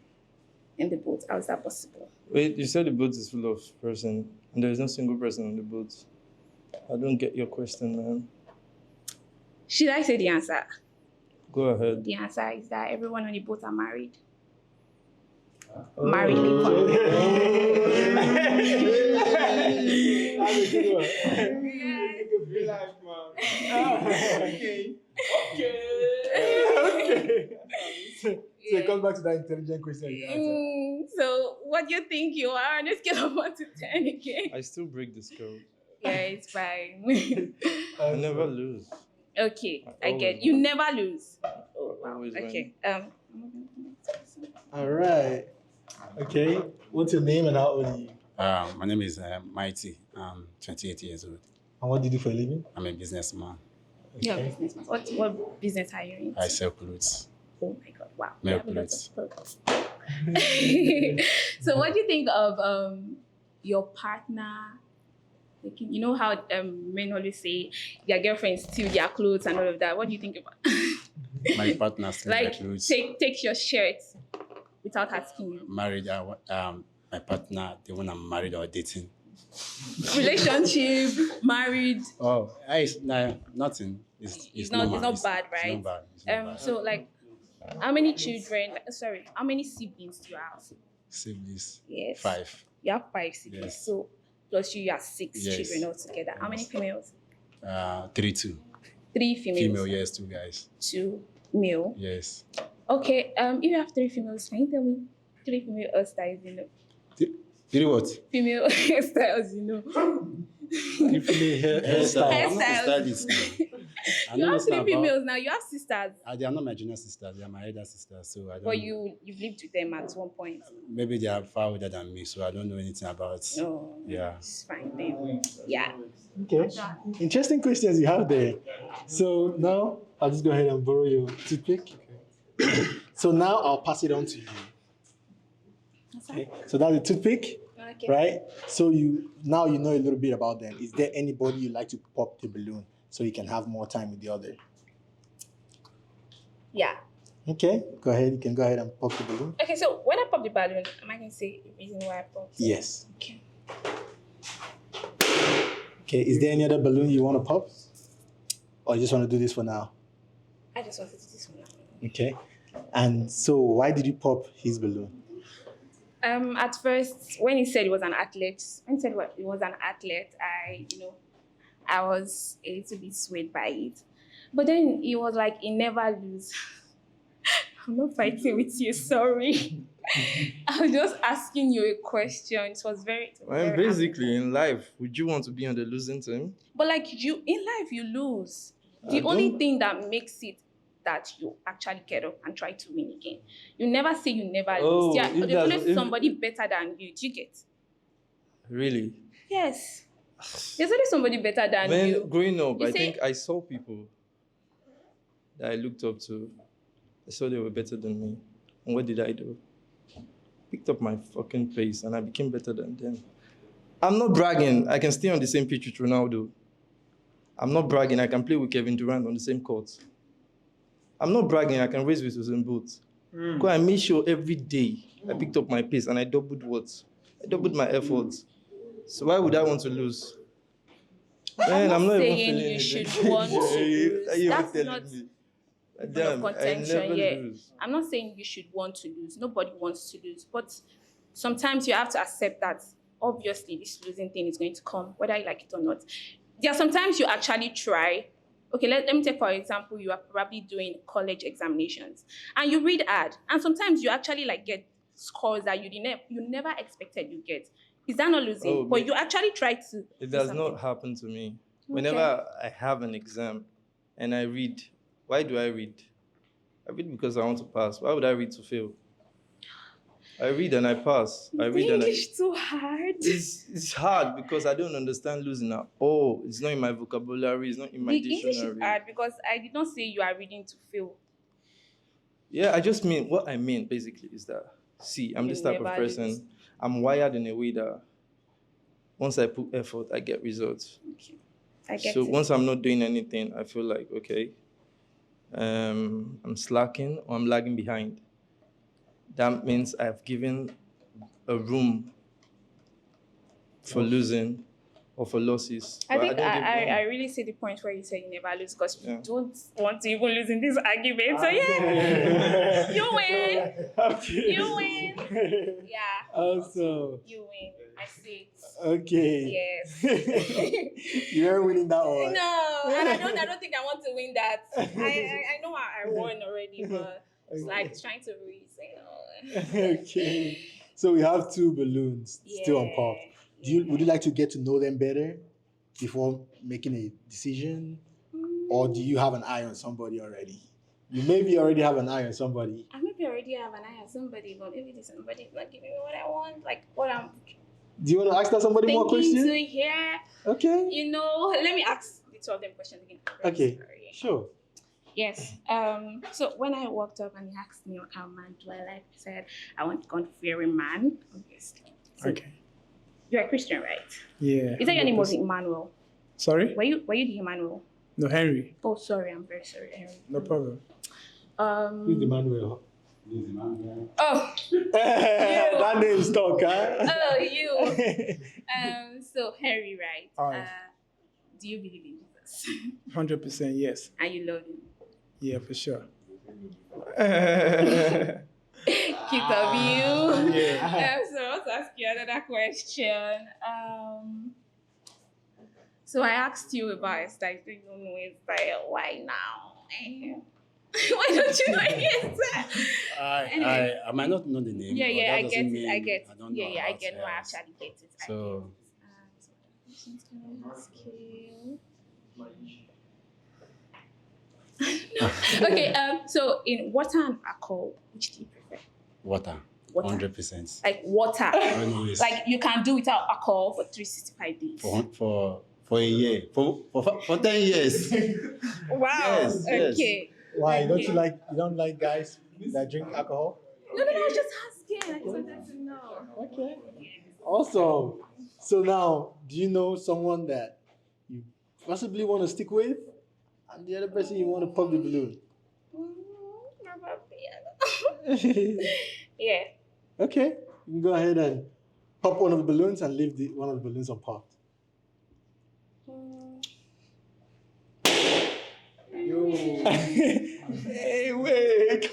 in the boat. How is that possible? Wait, you said the boat is full of person and there is no single person on the boat. I don't get your question, man. Should I say the answer? Go ahead. The answer is that everyone on the boat are married. Married people. So come back to that intelligent question you answered. So what do you think you are on a scale of 1 to 10 again? I still break the scale. Yeah, it's fine. I never lose. Okay, I get you never lose. Always Okay. All right. Okay. What's your name and how old are you? My name is Mighty. I'm 28 years old. And what do you do for a living? I'm a businessman. You're a businessman. What business are you in? I sell clothes. Oh my God! Wow. Male You have a lot of clothes. clothes. So, what do you think of your partner? Like, you know how men always say their girlfriends steal their clothes and all of that. What do you think about? My partner steals my Like, clothes. take your shirt without asking you. Married, my partner, the one I'm married or dating. Relationship, married. Oh, nothing. It's not normal. bad, right? It's not bad. It's not bad. So like, how many children? Sorry, how many siblings do you have? Siblings. Yes. 5. 5. You have 5 siblings. Yes. So plus you have 6 Yes. children altogether. How many females? 3, 2. 3 females. Female, yes, 2 guys. 2 male. Yes. Okay. If you have 3 females, can you tell me 3 female hairstyles you know? 3 what? Female hairstyles you know. Hairstyle. I'm not a Hairstyles. stylist. I You know have nothing 3 about- females now. You have sisters. They are not my junior sisters. They are my elder sisters. So I don't. But you've lived with them at one point. Maybe they are far older than me, so I don't know anything about. No. Yeah. It's fine then. Yeah. Okay. Interesting questions you have there. So now I'll just go ahead and borrow your toothpick. So now I'll pass it on to you. Okay. So that's the toothpick, Okay. right? So you know a little bit about them. Is there anybody you like to pop the balloon so you can have more time with the other? Yeah. Okay. Go ahead. You can go ahead and pop the balloon. Okay, so when I pop the balloon, am I going to say the reason why I popped? Yes. Okay. Okay. Is there any other balloon you want to pop, or you just want to do this for now? I just wanted to do this one now. Okay. And so, why did you pop his balloon? At first, when he said he was an athlete, he was an athlete, I was a little bit swayed by it. But then he was like, he never lose. I'm not fighting with you, sorry. I was just asking you a question. It was very Basically, in life, would you want to be on the losing team? But like in life, you lose. The I only don't- thing that makes it that you actually get up and try to win again. You never say you never Oh, lose. Yeah, if there's that's- always if- somebody better than you. Do you get? Really? Yes. There's always somebody better than When you. growing up, You I say- think I saw people that I looked up to. I saw they were better than me. And what did I do? Picked up my fucking pace and I became better than them. I'm not bragging. I can stay on the same pitch with Ronaldo. I'm not bragging. I can play with Kevin Durant on the same court. I'm not bragging. I can race with Usain Bolt. Because I made sure every day I picked up my pace and I doubled what? I doubled my efforts. So why would I want to lose? Man, I'm not even saying feeling you anything. should want to Are you lose. even That's telling not- me? Damn, I contention. never Yeah, lose. I'm not saying you should want to lose. Nobody wants to lose, but sometimes you have to accept that obviously this losing thing is going to come, whether you like it or not. There are sometimes you actually try. Okay, let me take for example, you are probably doing college examinations and you read hard, and sometimes you actually like get scores that you never expected you get. Is that not losing? Oh, But you actually try to. It do does something. not happen to me. Whenever I have an exam and I read, why do I read? I read because I want to pass. Why would I read to fail? I read and I pass. I read and I... English too hard. It's hard because I don't understand losing at all. It's not in my vocabulary. It's not in my The dictionary. English is hard because I did not say you are reading to fail. Yeah, I just mean, what I mean basically is that, see, I'm this type of never person. lose. I'm wired in a way that once I put effort, I get results. Okay. I get So it. once I'm not doing anything, I feel like, okay, I'm slacking or I'm lagging behind. That means I've given a room for losing or for losses. I But think don't give room. I really see the point where you say you never lose because Yeah. you don't want to even lose in this argument. So yeah, you win. Okay. You win. Yeah. Also, You win. I see it. okay. Yes. You're winning that one. No, and I don't think I want to win that. I know I won already, but it's like trying to reason. Okay. So we have two balloons still on pop. Would you like to get to know them better before making a decision? Or do you have an eye on somebody already? You maybe already have an eye on somebody. I maybe already have an eye on somebody, but maybe this somebody is not giving me what I want, like what I'm Do you want to ask that somebody more thinking questions? to hear. Okay. You know, let me ask the two of them questions again. Okay. Sure. Yes. So when I walked up and he asked me what kind of man do I like, I said I want a God-fearing man, obviously. So Okay. you're a Christian, right? Yeah. Is that your name was Emmanuel? Sorry? Were you the Emmanuel? No, Henry. Oh, sorry, I'm very sorry, Henry. No problem. Who's the Manuel? Oh. That name stuck, huh? Oh, you. So Henry, right? Alright. Do you believe in Jesus? 100% yes. And you love him? Yeah, for sure. Cute of you. Yeah. So I want to ask you another question. So I asked you about Esther. You don't know Esther. Why now? Why don't you know Esther? Anyway. I might not know the name. Yeah, but yeah, that I doesn't get it. mean I get I don't it. know Yeah, I about get it. No, I her. actually get it. So, Okay, so in water and alcohol, which do you prefer? water. Water. 100%. Like water. Always. Like you can do without alcohol for 365 days. For a year. For 10 years. Wow. Yes, yes. Okay. Why? Okay. You don't like guys that drink alcohol? No, I was just asking. I just wanted to know. Okay. Awesome. So now, do you know someone that you possibly want to stick with? And the other person you want to pop the balloon? Yeah. Okay. You can go ahead and pop one of the balloons and leave one of the balloons unpopped. Hey, wait.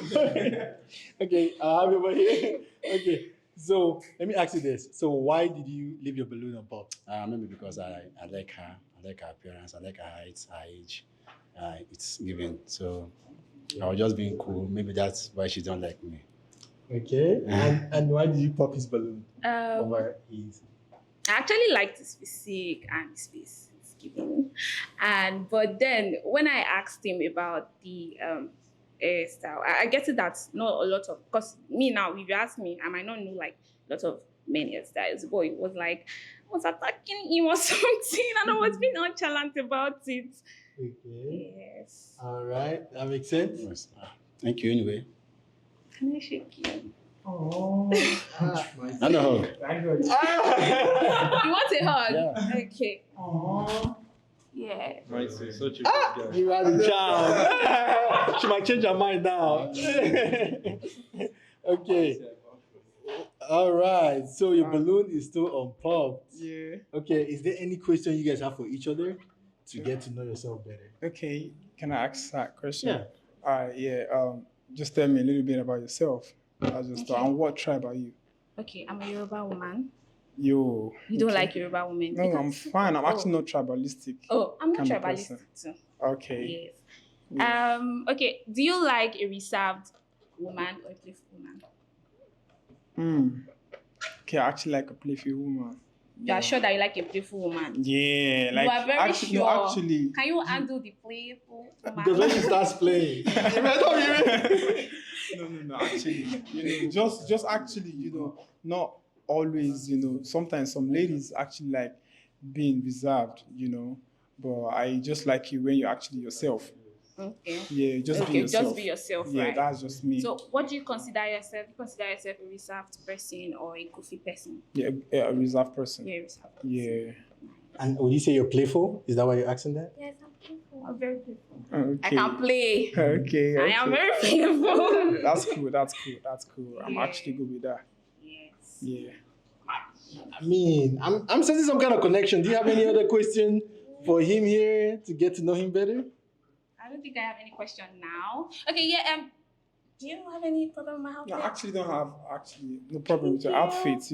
Okay, I'll be over here. Okay, so let me ask you this. So why did you leave your balloon unpopped? Maybe because I like her. I like her appearance. I like her height, her age. It's given. So I was just being cool. Maybe that's why she don't like me. Okay, and why did you pop his balloon over his? I actually liked his physique and his face. But then when I asked him about the hairstyle, I get it that's not a lot of, because me now, if you ask me, I might not know like a lot of men hairstyles, but it was like I was attacking him or something and I was being nonchalant about it. Okay. Yes. All right, that makes sense. Yes. Thank you anyway. Can I shake you? Oh, And a hug. You want a hug? Yeah. Okay. Aww. Yeah. Right, so such a good guy. You are the charm. She might change her mind now. Okay. All right. So your balloon is still unpopped. Yeah. Okay. Is there any question you guys have for each other to get to know yourself better? Okay. Can I ask that question? Yeah. Yeah. Just tell me a little bit about yourself. I just Okay. and what tribe are you? Okay, I'm a Yoruba woman. You. You don't okay. like Yoruba women? No, I'm fine. I'm actually Oh. not tribalistic. Oh, I'm not kind of tribalistic person. too. Okay. Yes. Okay. Do you like a reserved woman or a playful woman? Okay, I actually like a playful woman. You are sure that you like a playful woman? Yeah, like you are very actually, sure. No, actually, can you handle the playful woman? Because when she starts playing, no. Actually, just actually, not always. Sometimes some ladies actually like being reserved. But I just like you when you're actually yourself. Okay. Yeah, just be yourself. Just be yourself, yeah, right? That's just me. So, what do you consider yourself? Do you consider yourself a reserved person or a goofy person? Yeah, a reserved person. Yeah, reserved person. Yeah. And would you say you're playful? Is that why you're asking that? Yes, I'm playful. I'm very playful. Okay. I can play. Okay. I am very playful. That's cool. I'm actually good with that. Yes. Yeah. I mean, I'm sensing some kind of connection. Do you have any other question for him here to get to know him better? I don't think I have any question now. Okay, yeah. Do you have any problem with my outfit? No, I actually don't have no problem with your outfits.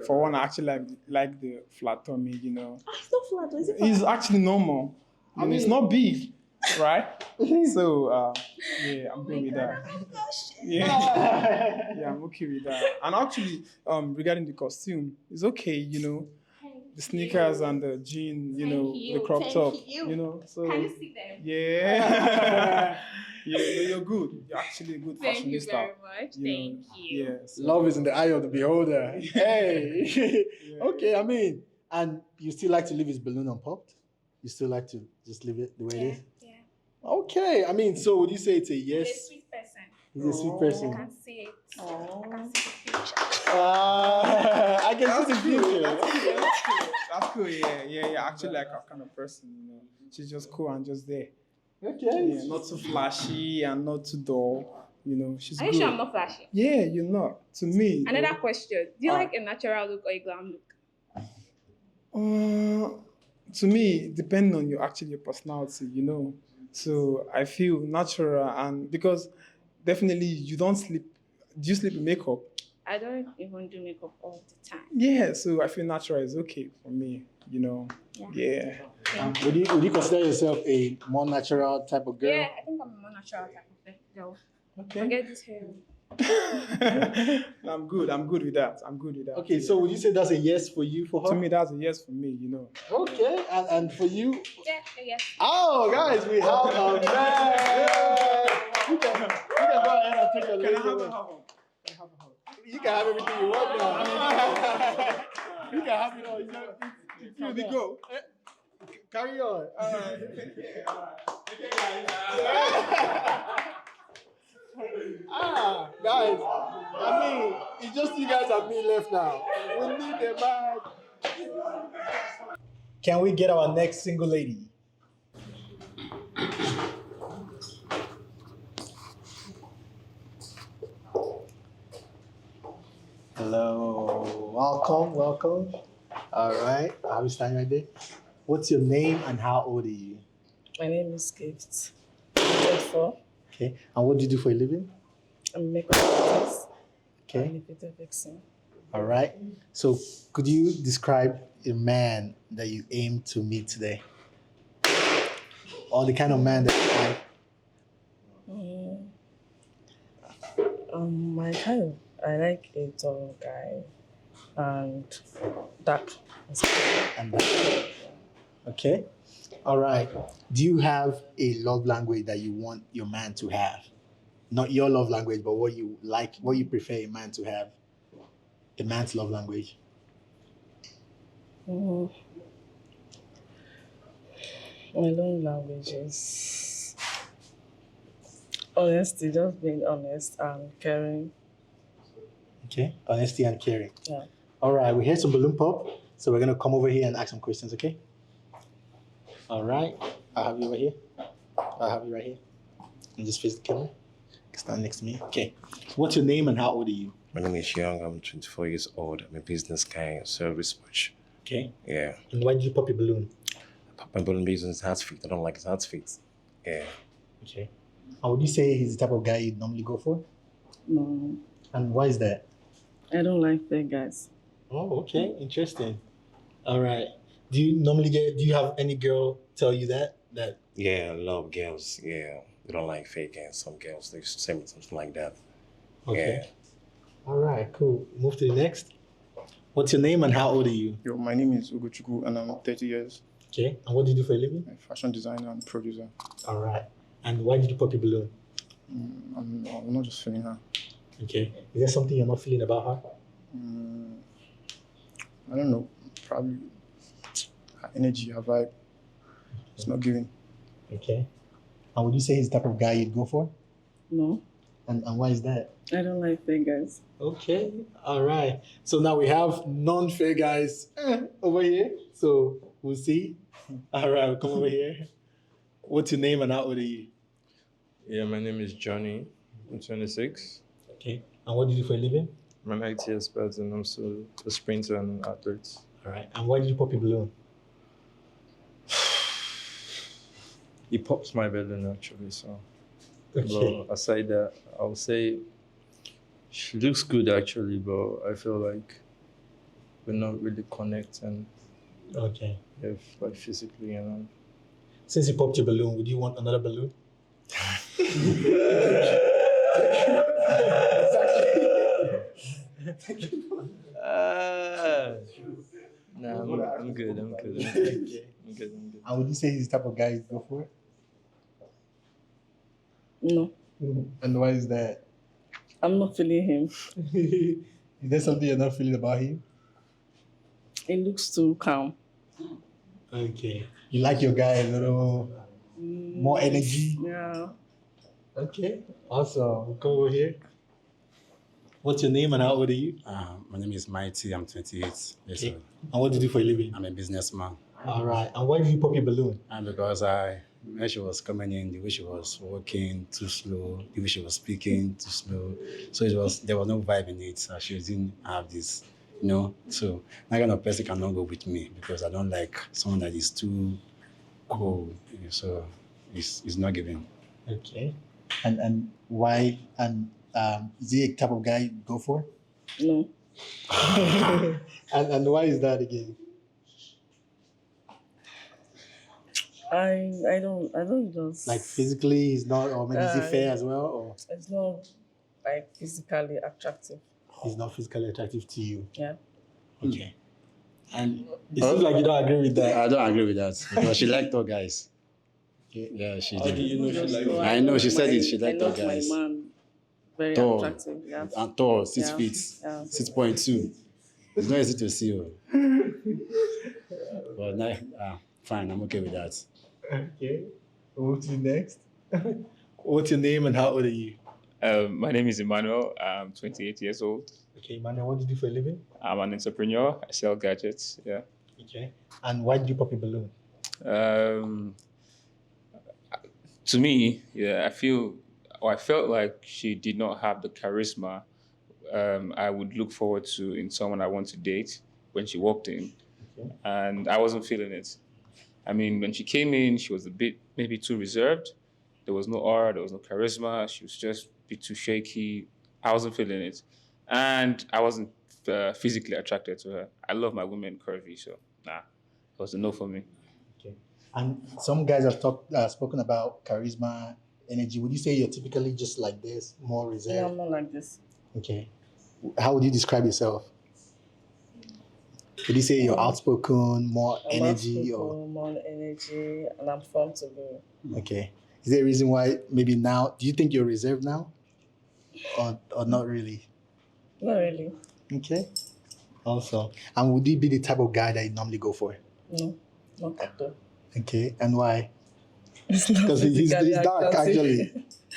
For one, I actually like the flat tummy. Oh, it's not flat. Is it flat? It's actually normal. It's not big, right? So yeah, I'm good with that. Yeah, yeah, I'm okay with that. And actually, regarding the costume, it's okay. The sneakers and the jean, the crop top, So Can you see them? yeah, you're good. You're actually a good Thank you fashionista. very much. Thank you. Yes. Love is in the eye of the beholder. Hey. Okay, I mean, and you still like to leave his balloon unpopped? You still like to just leave it the way it is? Yeah. Okay, I mean, so would you say it's a yes? He's a sweet person. He's a sweet person. I can see it. I can see the future. I can see the future. That's cool. Yeah. Actually, like that kind of person. She's just cool and just there. Okay. Yeah, not too flashy and not too dull. She's Are you good. sure I'm not flashy? Yeah, you're not. To me. Another question. Do you like a natural look or a glam look? To me, depending on your personality, So I feel natural, and because definitely you don't sleep. Do you sleep in makeup? I don't even do makeup all the time. Yeah, so I feel natural is okay for me. Yeah. Would you consider yourself a more natural type of girl? Yeah, I think I'm a more natural type of girl. Okay. Forget this hair. I'm good with that. Okay, so would you say that's a yes for you for her? To me, that's a yes for me. Okay, and for you? Yeah, yes. Oh, guys, we have a man. You can go ahead and take your lady away. You can have everything you want now. You can have it all. It's you go. Carry on. Guys, I mean, it's just you guys and me left now. We need a man. Can we get our next single lady? Hello, welcome. All right, I'll be standing right there. What's your name and how old are you? My name is Gift. I'm 24. Okay, and what do you do for a living? I'm a makeup artist. Okay. I'm a video vixen. All right. So, could you describe a man that you aim to meet today, or the kind of man that you like? I like a tall guy and dark. And that. Okay. All right. Do you have a love language that you want your man to have? Not your love language, but what you like, what you prefer a man to have. A man's love language. My love language is honesty, just being honest and caring. Okay. Honesty and caring. Yeah. All right. We heard some balloon pop, so we're gonna come over here and ask some questions. Okay. All right. I'll have you over here. I'll have you right here. And just face the camera. Stand next to me. Okay. What's your name and how old are you? My name is Young. I'm 24 years old. I'm a business guy, so research. Okay. Yeah. And why did you pop your balloon? I pop my balloon based on his outfit. I don't like his outfit. Yeah. Okay. And would you say he's the type of guy you'd normally go for? No, And why is that? I don't like fake guys. Oh, okay. Interesting. All right. Do you have any girl tell you that? Yeah, a lot of girls, yeah, they don't like fake, and some girls, they say me something like that. Okay. All right, cool. Move to the next. What's your name and how old are you? Yo, my name is Ugochukwu and I'm 30 years. Okay. And what do you do for a living? I'm a fashion designer and producer. All right. And why did you pop your balloon? I'm not just feeling her. Okay. Is there something you're not feeling about her? I don't know. Probably her energy, her vibe. It's not giving. Okay. And would you say he's the type of guy you'd go for? No, And why is that? I don't like fake guys. Okay. All right. So now we have non-fair guys over here. So we'll see. All right. We'll come over here. What's your name and how old are you? Yeah, my name is Johnny. I'm 26. Okay. And what do you do for a living? I'm an IT expert and I'm also a sprinter and an athlete. All right. And why did you pop your balloon? It pops my balloon actually, so. Okay. But aside that, I would say she looks good actually, but I feel like we're not really connecting. Okay. If like physically and Since you popped your balloon, would you want another balloon? nah, I'm good. I'm good. Okay. I'm good. And would you say he's the type of guy you'd go for it? No, And why is that? I'm not feeling him. Is there something you're not feeling about him? He looks too calm. Okay. You like your guy a little more energy? Yeah. Okay. Awesome. We'll come over here. What's your name and how old are you? My name is Mighty. I'm 28 years Okay. old. And what do you do for a living? I'm a businessman. All right. And why did you pop your balloon? And because when she was coming in, the way she was walking too slow, the way she was speaking too slow, so there was no vibe in it. So she didn't have this, So that kind of person cannot go with me because I don't like someone that is too cold. So it's not giving. Okay. And why? And is he a type of guy you go for? No. and why is that again? I don't just Like physically, he's not, or maybe is he fair as well, or it's not like physically attractive. he's not physically attractive to you? Yeah. Okay. And it seems like you don't agree with that. I don't agree with that because she liked all guys. Yeah, she did. do you know she liked I know she said it. She liked all my guys. man very Tall attractive. Yeah. and tall, 6 Yeah. feet, Yeah. 6.2. It's not easy to see. But now, fine, I'm okay with that. Okay. Move to the next. What's your name and how old are you? My name is Emmanuel. I'm 28 years old. Okay, Emmanuel, what do you do for a living? I'm an entrepreneur. I sell gadgets. Yeah. Okay. And why did you pop a balloon? To me, yeah, I felt like she did not have the charisma I would look forward to in someone I want to date when she walked in. Okay. And I wasn't feeling it. I mean, when she came in, she was a bit maybe too reserved. There was no aura, there was no charisma. She was just a bit too shaky. I wasn't feeling it. And I wasn't physically attracted to her. I love my women curvy, so it was a no for me. Okay. And some guys have spoken about charisma, energy. Would you say you're typically just like this, more reserved? Yeah, I'm not like this. Okay. How would you describe yourself? Would you say you're outspoken, more I'm energy, outspoken, more energy, and I'm fun to be. Okay. Is there a reason why maybe now, do you think you're reserved now? Or not really? Not really. Okay. Awesome. And would you be the type of guy that you normally go for? No, not at all. Okay. And why? Because he's dark, actually.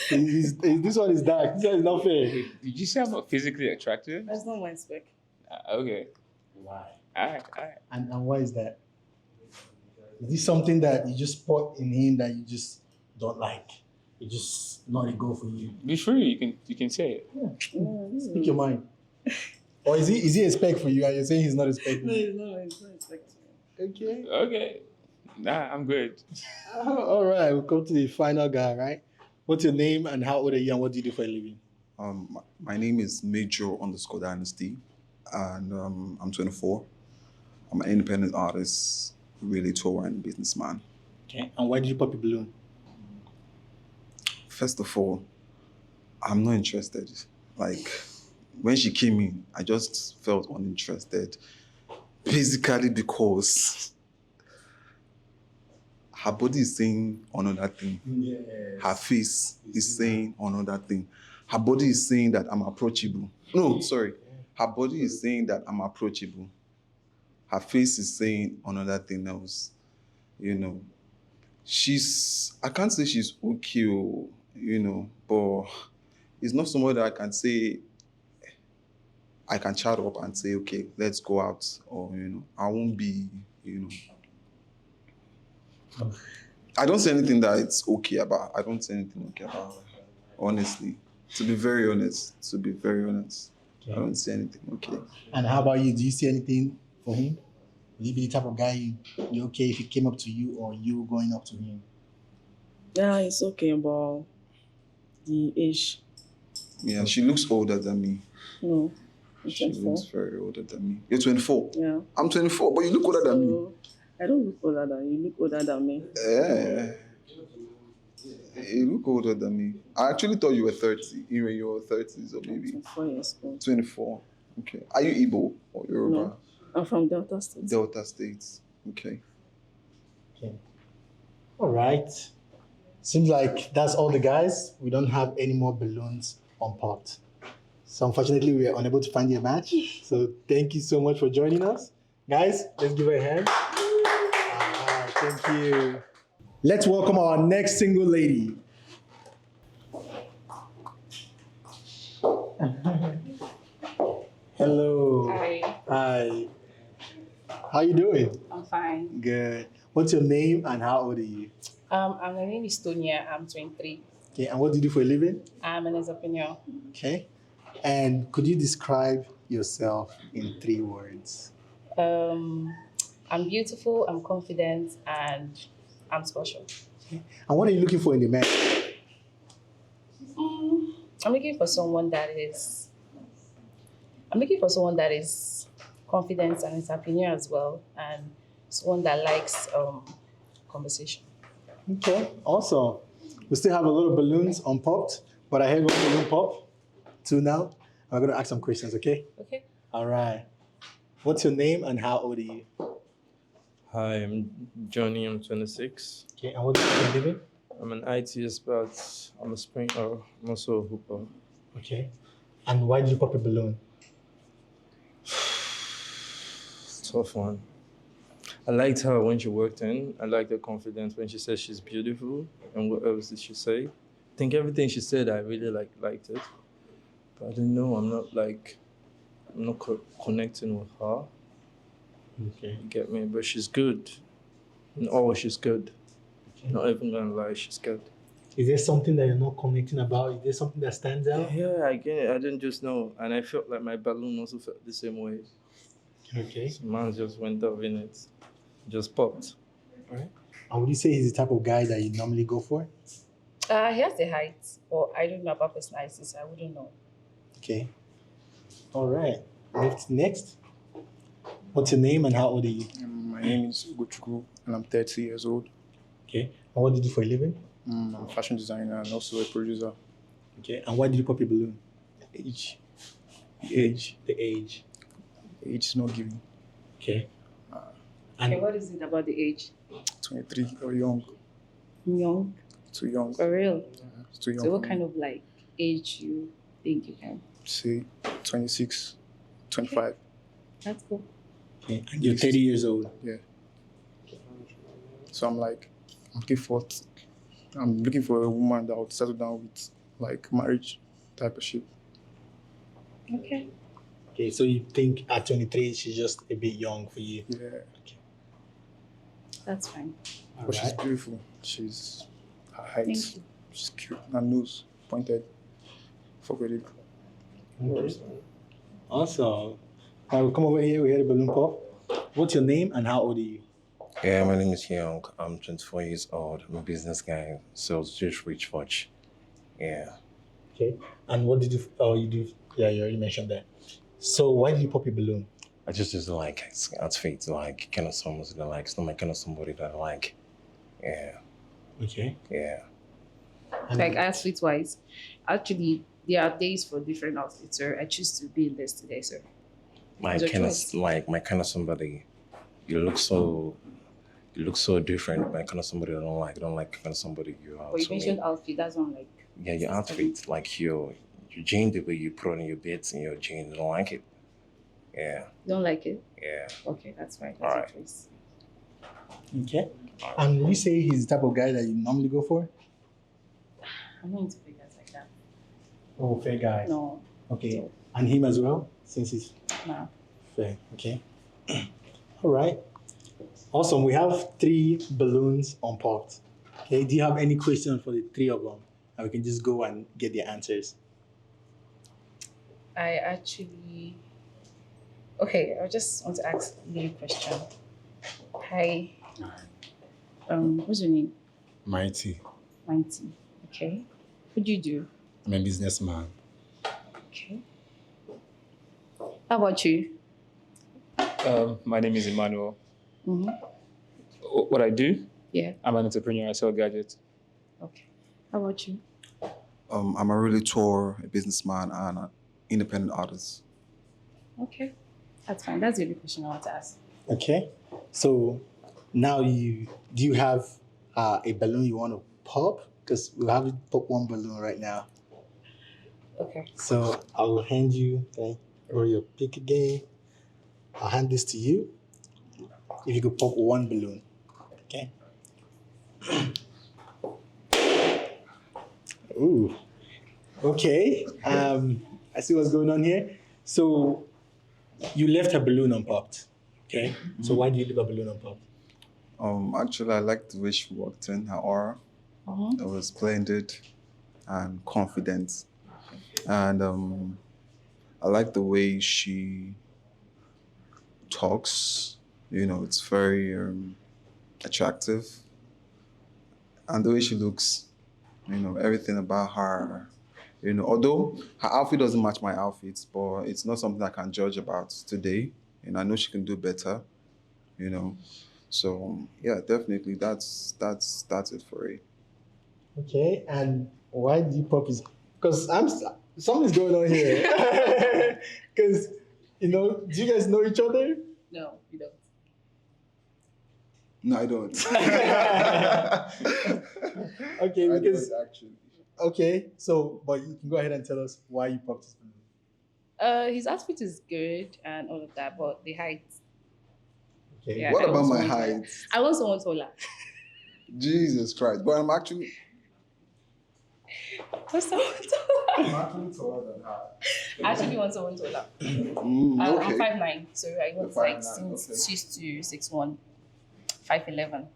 This one is dark. This one is not fair. Did you say I'm not physically attractive? That's not my spec. Okay. Why? All right. And why is that? Is this something that you just spot in him that you just don't like? It's just not a go for you? Be free. You can say it. Yeah. Speak your mind. Or is he a spec for you? Are you saying he's not a spec for No, you? it's not a spec. Okay. Okay. I'm good. All right. We'll come to the final guy, right? What's your name and how old are you and what do you do for a living? My name is Major _ Dynasty, and I'm 24. I'm an independent artist, realtor, and businessman. Okay. And why did you pop a balloon? First of all, I'm not interested. Like, when she came in, I just felt uninterested. Basically because her body is saying another thing. Yes. Her face is saying another thing. Her body is saying that I'm approachable. No, sorry. Her body is saying that I'm approachable. Her face is saying another thing else. You know, I can't say she's okay, but it's not someone that I can say, I can chat up and say, okay, let's go out. Or, I won't be, I don't say anything that it's okay about. I don't say anything okay about her, honestly. To be very honest. Okay. I don't say anything okay. And how about you? Do you see anything for him? Will he be the type of guy you okay if he came up to you or you going up to him? Yeah, it's okay, but the age. Yeah, she looks older than me. No, I'm She 24. looks very older than me. You're 24? Yeah. I'm 24, but you look older than me. I don't look older than you. You look older than me. Yeah. You look older than me. I actually thought you were 30. You were in your 30s or maybe. 24 years old. 24. Okay. Are you Igbo or Yoruba? No, I'm from Delta State. Delta State. Okay. Okay. All right. Seems like that's all the guys. We don't have any more balloons unpopped. So unfortunately, we are unable to find you a match. So thank you so much for joining us. Guys, let's give her a hand. Thank you. Let's welcome our next single lady. Hello. Hi. Hi. How you doing? I'm fine. Good. What's your name and how old are you? My name is Tonya. I'm 23. Okay, and what do you do for a living? I'm an entrepreneur. Okay. And could you describe yourself in 3 words? I'm beautiful, I'm confident, and I'm special. Okay. And what are you looking for in the man? I'm looking for someone that is confident and entrepreneur as well, and someone that likes conversation. Okay, awesome. We still have a lot of balloons unpopped, but I heard one balloon pop. 2 now. I'm going to ask some questions, okay? Okay. All right. What's your name and how old are you? Hi, I'm Johnny. I'm 26. Okay, and what do you live in? I'm an IT expert. I'm a sprinkler. I'm also a hooper. Okay. And why did you pop a balloon? Tough one. I liked her when she walked in. I liked her confidence when she said she's beautiful. And what else did she say? I think everything she said, I really liked it. But I don't know. I'm not connecting with her. Okay. You get me? But she's good. She's good. Okay. Not even gonna lie, she's good. Is there something that you're not connecting about? Is there something that stands out? Yeah, I get it. I didn't just know. And I felt like my balloon also felt the same way. Okay. So mine just went up in it. Just popped. All right. And would you say he's the type of guy that you normally go for? He has the height, but I don't know about personality, so I wouldn't know. Okay. All right. Next. What's your name and how old are you? My name is Ugochukwu and I'm 30 years old. Okay. And what do you do for a living? I'm a fashion designer and also a producer. Okay. And why did you pop a balloon? Age. The age. Age is not giving. Okay. And what is it about the age? 23 or young. Young? Too young. For real? Yeah, it's too young. So what kind of age you think you can? Say 26, 25. Okay. That's cool. Okay. And you're 30 years old. Yeah. So I'm looking for a woman that would settle down with marriage type of shit. Okay. Okay, so you think at 23 she's just a bit young for you? Yeah. Okay. That's fine. But she's beautiful. She's her height. Thank you. She's cute. Her nose pointed. Fuck with it. Okay. Awesome. I will come over here. We had a balloon pop. What's your name and how old are you? Yeah, my name is Young. I'm 24 years old. I'm a business guy. Sells just rich watch. Yeah. Okay. And what did you? Oh, you do. Yeah, you already mentioned that. So why did you pop your balloon? I just like it's outfit, like kind of someone that I like. It's not my kind of somebody that I like. Yeah. Okay. Yeah. Like outfit wise, actually there are days for different outfits, so I choose to be in this today. So My it's your kind of choice. like my kind of somebody. You look so different. My kind of somebody I don't like. I don't like kind of somebody you are. But you to me. mentioned outfit, that's one like Yeah, your outfit, like your jean, the way you put on your bits and your jeans, I don't like it. Yeah. you don't like it. Yeah. Okay, that's fine. That's All your right. choice. Okay. And would you say he's the type of guy that you normally go for? I'm not into figures like that. Oh, fair guy. No. Okay. And him as well, since he's Nah. fair. Okay. All right. Awesome. We have 3 balloons unpopped. Okay. Do you have any questions for the 3 of them? And we can just go and get their answers. I actually okay, I just want to ask you a question. Hi. What's your name? Mighty. Mighty. Okay. What do you do? I'm a businessman. Okay. How about you? My name is Emmanuel. Mm-hmm. What I do? Yeah. I'm an entrepreneur. I sell gadgets. Okay. How about you? I'm a realtor, a businessman, and an independent artist. Okay. That's fine. That's the only question I want to ask. Okay. So now do you have a balloon you want to pop? Because we have pop one balloon right now. Okay. So I will hand you, okay, or your pick again. I'll hand this to you. If you could pop one balloon, okay? Ooh, okay. I see what's going on here. So you left a balloon unpopped, okay? So why do you leave a balloon unpopped? Actually, I liked the way she walked in, her aura. It was splendid and confident. And I like the way she talks. You know, it's very attractive. And the way she looks, you know, everything about her. You know, although her outfit doesn't match my outfits, but it's not something I can judge about today. And I know she can do better, you know. So yeah, definitely that's it for it. Okay, and why did you pop his? Because something's going on here. Because do you guys know each other? No, you don't. No, I don't. Okay, I because don't actually. okay, so but you can go ahead and tell us why you popped his balloon. His outfit is good and all of that, but the height. Okay. Yeah, What I about want my someone taller. height? I want someone taller. Jesus Christ! But I'm actually. I want someone taller. I'm actually taller than her. I actually want someone taller. Okay. I'm 5'9", so I want You're like 5'9", okay. 6 to 6'1", 5'11".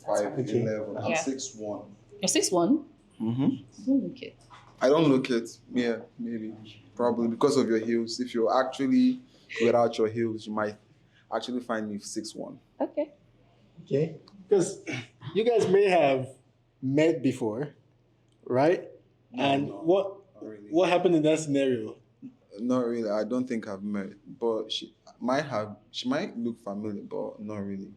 5'11". I'm Yeah. 6'1". You're 6'1"? Mm-hmm. You don't look it. I don't look it. Yeah, maybe. Probably because of your heels. If you're actually without your heels, you might actually find me 6'1". Okay. Okay, because you guys may have met before, right? What happened in that scenario? Not really. I don't think I've met, but she might look familiar, but not really.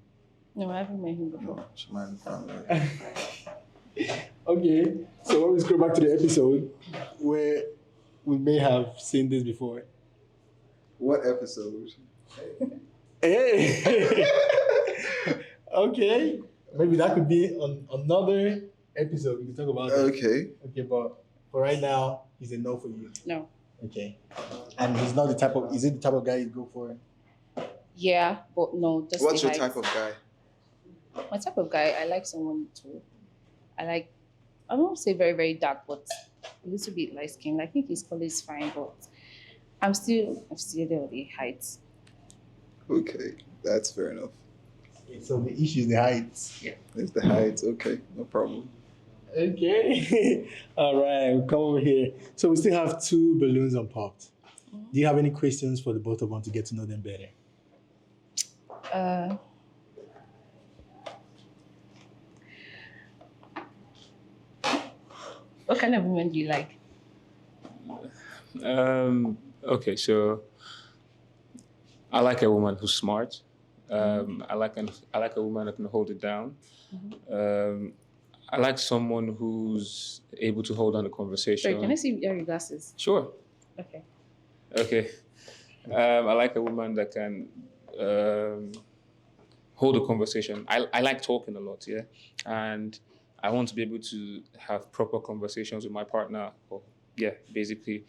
No, I haven't met him before. No, she might look familiar. Okay, so when we scroll back to the episode where we may have seen this before. What episode? Hey. Okay, maybe that could be on another episode. We can talk about it. Okay. Okay, but for right now, he's a no for you. No. Okay, and he's not the type of. Is it the type of guy you go for? Yeah, but no. Just What's the your height. type of guy? My type of guy, I like someone tall. I won't say very, very dark, but a little bit light skin. I think his color is fine, but I'm still there with the height. Okay, that's fair enough. So the issue is the height. Yeah. It's the height. Okay, no problem. Okay. All right, we'll come over here. So we still have 2 balloons unpopped. Do you have any questions for the both of them to get to know them better? What kind of women do you like? Okay, so I like a woman who's smart. I like a woman that can hold it down. I like someone who's able to hold on a conversation. Sorry, can I see your glasses? Sure. Okay. Okay. I like a woman that can hold a conversation. I like talking a lot, yeah, and I want to be able to have proper conversations with my partner. Or, yeah, basically,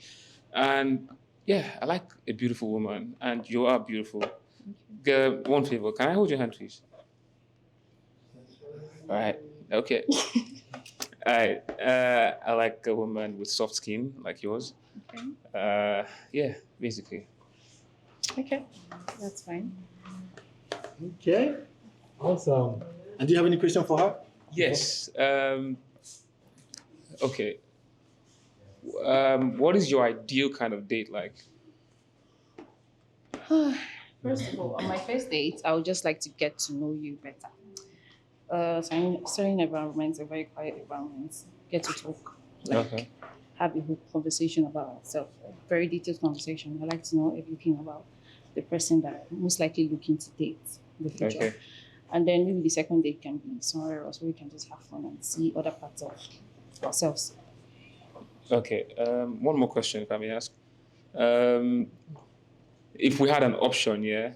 and yeah, I like a beautiful woman, and you are beautiful. One favor, can I hold your hand, please? All right. Okay. All right. I like a woman with soft skin like yours. Okay. Yeah, basically. Okay. That's fine. Okay. Awesome. And do you have any question for her? Yes. Okay. What is your ideal kind of date like? First of all, on my first date, I would just like to get to know you better. Certain environments, a very quiet environment, get to talk, Okay. have a whole conversation about ourselves, a very detailed conversation. I like to know everything about the person that I'm most likely looking to date in the future. Okay. And then maybe the second date can be somewhere else where we can just have fun and see other parts of ourselves. Okay. One more question, if I may ask. If we had an option, yeah,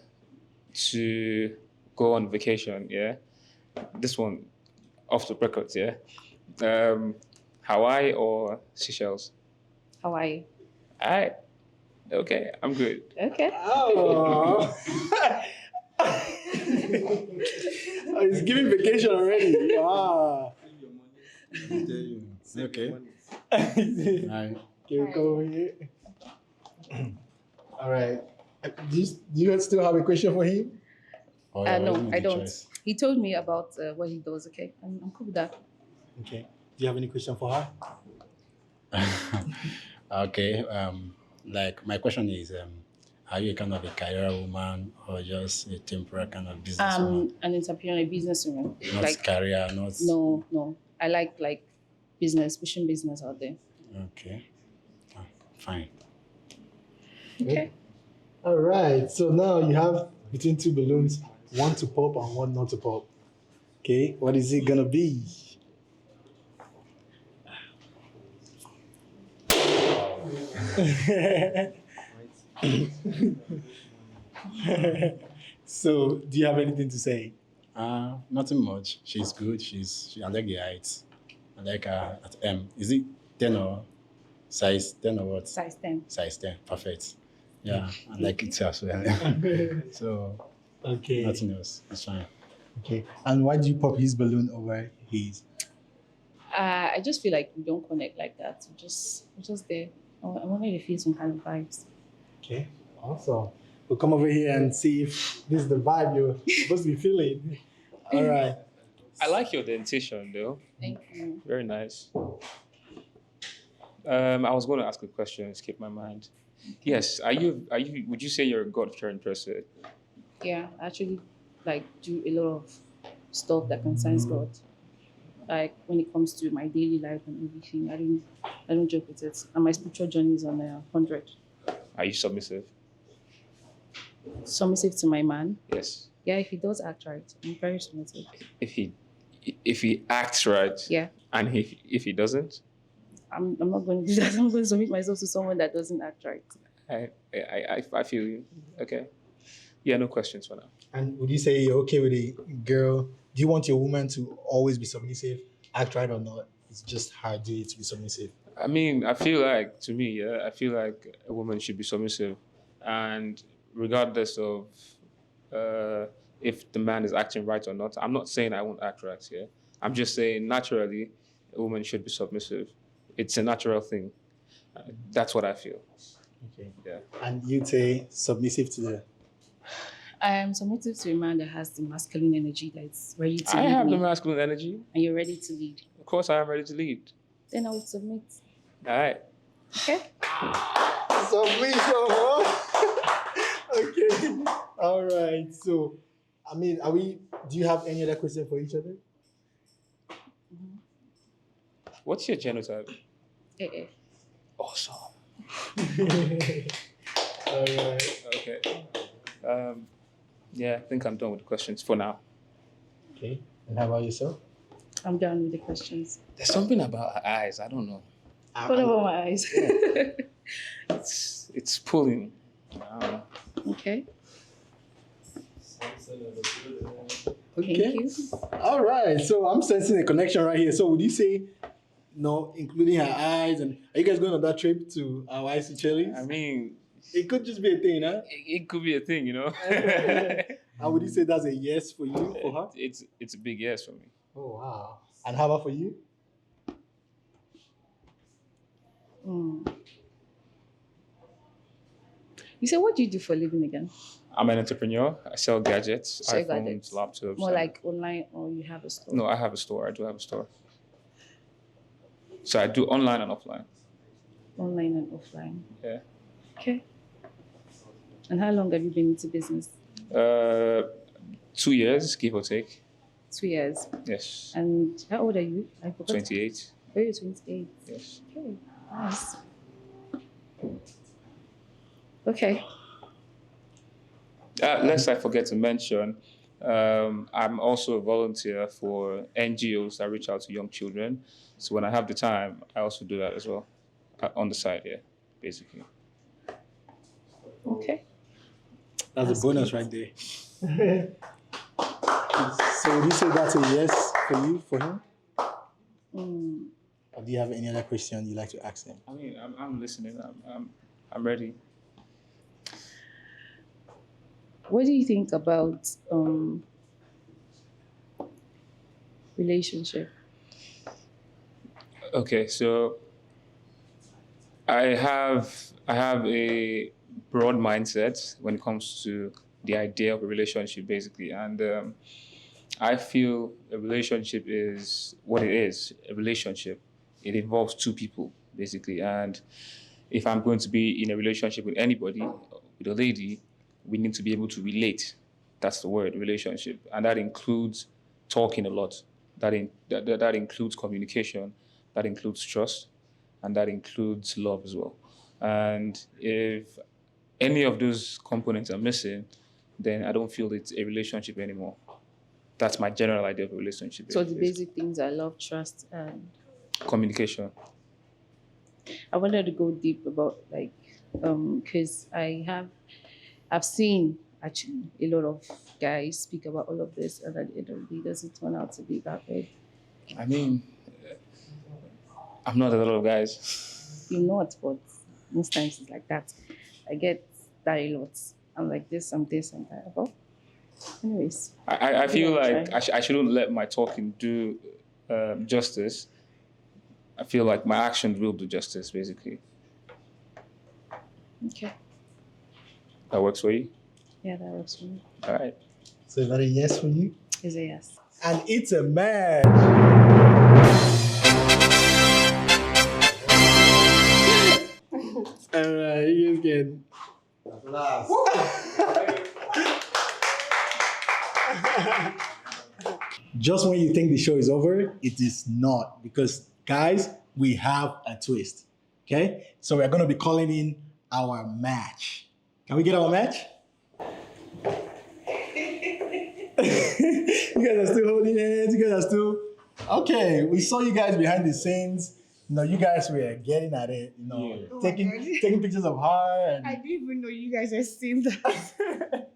to go on vacation, yeah, this one off the records, yeah, Hawaii or Seychelles? Hawaii. All right. Okay, I'm good. Okay. Oh. Oh, he's giving vacation already. Ah. Okay. Can you come over here? All right. Do you still have a question for him? No, I don't. He told me about what he does. Okay, I'm cool with that. Okay. Do you have any question for her? Okay. Like my question is, are you kind of a career woman or just a temporary kind of business woman? An entrepreneur, a businesswoman. Not career, not. No. I like business, pushing business out there. Okay. Fine. Okay. All right. So now you have between two balloons, one to pop and one not to pop. Okay. What is it gonna be? So, do you have anything to say? Nothing much. She's good. I like the height. I like her at M. Is it 10 or size 10 or what? Size 10. Size 10. Perfect. Yeah, I like it as well. So, Okay. nothing else. It's fine. Okay. And why do you pop his balloon over his? I just feel like we don't connect like that. We're just there. I wanted to feel some kind of vibes. Okay. Awesome. We'll come over here and see if this is the vibe you're supposed to be feeling. All right. I like your dentition, though. Thank you. Very nice. I was going to ask a question, escape my mind. Yes, are you? Would you say you're a God-fearing person? Yeah, I actually do a lot of stuff that concerns God. Like when it comes to my daily life and everything, I don't joke with it. And my spiritual journey is on 100. Are you submissive? Submissive to my man. Yes. Yeah, if he does act right, I'm very submissive. If he acts right. Yeah. And if he doesn't. I'm not going to do that. I'm not going to submit myself to someone that doesn't act right. I feel you. Okay. Yeah, no questions for now. And would you say you're okay with a girl? Do you want your woman to always be submissive, act right or not? It's just her duty to be submissive. I mean, I feel like a woman should be submissive, and regardless of if the man is acting right or not. I'm not saying I won't act right here. I'm just saying naturally, a woman should be submissive. It's a natural thing. That's what I feel. Okay. Yeah. And you'd say submissive to the. I am submissive to a man that has the masculine energy that's ready to I lead have me. the masculine energy. And you're ready to lead. Of course, I am ready to lead. Then I would submit. All right. Okay. Submission, huh? Okay. All right. So, I mean, do you have any other question for each other? What's your genotype? Eh. Awesome. All right. Okay. Yeah, I think I'm done with the questions for now. Okay. And how about yourself? I'm done with the questions. There's something about her eyes. I don't know. What about my eyes? It's pulling. I don't know. Okay. Okay. Thank you. All right. So I'm sensing a connection right here. So would you say no, including her eyes? And are you guys going on that trip to Hawaii Chili's? I mean, it could just be a thing, huh? it could be a thing, you know. And would you say that's a yes for you, for her? It's a big yes for me. Oh wow. And how about for you? You said, what do you do for a living again? I'm an entrepreneur. I sell gadgets, Sell iPhones, gadgets. laptops. More like online, or you have a store? No, I have a store. I do have a store. So I do online and offline. Online and offline. Yeah. Okay. And how long have you been into business? 2 years, give or take. 2 years. Yes. And how old are you? I forgot. 28. Oh, you're 28. Yes. Okay. Nice. Okay. Lest I forget to mention, I'm also a volunteer for NGOs that reach out to young children. So when I have the time, I also do that as well, on the side here, basically. Okay. That's a bonus right there. So would you say that's a yes for you, for him? Or do you have any other question you'd like to ask him? I mean, I'm listening. I'm ready. What do you think about relationship? Okay, so I have a broad mindset when it comes to the idea of a relationship, basically, and I feel a relationship is what it is. A relationship, it involves two people, basically, and if I'm going to be in a relationship with anybody, with a lady, we need to be able to relate. That's the word, relationship, and that includes talking a lot. That includes communication. That includes trust, and that includes love as well. And if any of those components are missing, then I don't feel it's a relationship anymore. That's my general idea of a relationship. So the basic things are love, trust, and communication. I wanted to go deep about because I've seen actually a lot of guys speak about all of this, and at the end of the day, doesn't turn out to be that way. I mean, I'm not a lot of guys. You're not, but most times it's like that. I get that a lot. I'm like this, I'm this, and that. But anyways. I feel like I shouldn't let my talking do justice. I feel like my actions will do justice, basically. Okay. That works for you? Yeah, that works for me. All right. So is that a yes for you? It's a yes. And it's a match. All right, you guys can. Just when you think the show is over, it is not. Because, guys, we have a twist. Okay? So we're going to be calling in our match. Can we get our match? You guys are still holding hands. You guys are still... Okay, we saw you guys behind the scenes. You know, you guys were getting at it, you know, taking pictures of her. And... I didn't even know you guys had seen that.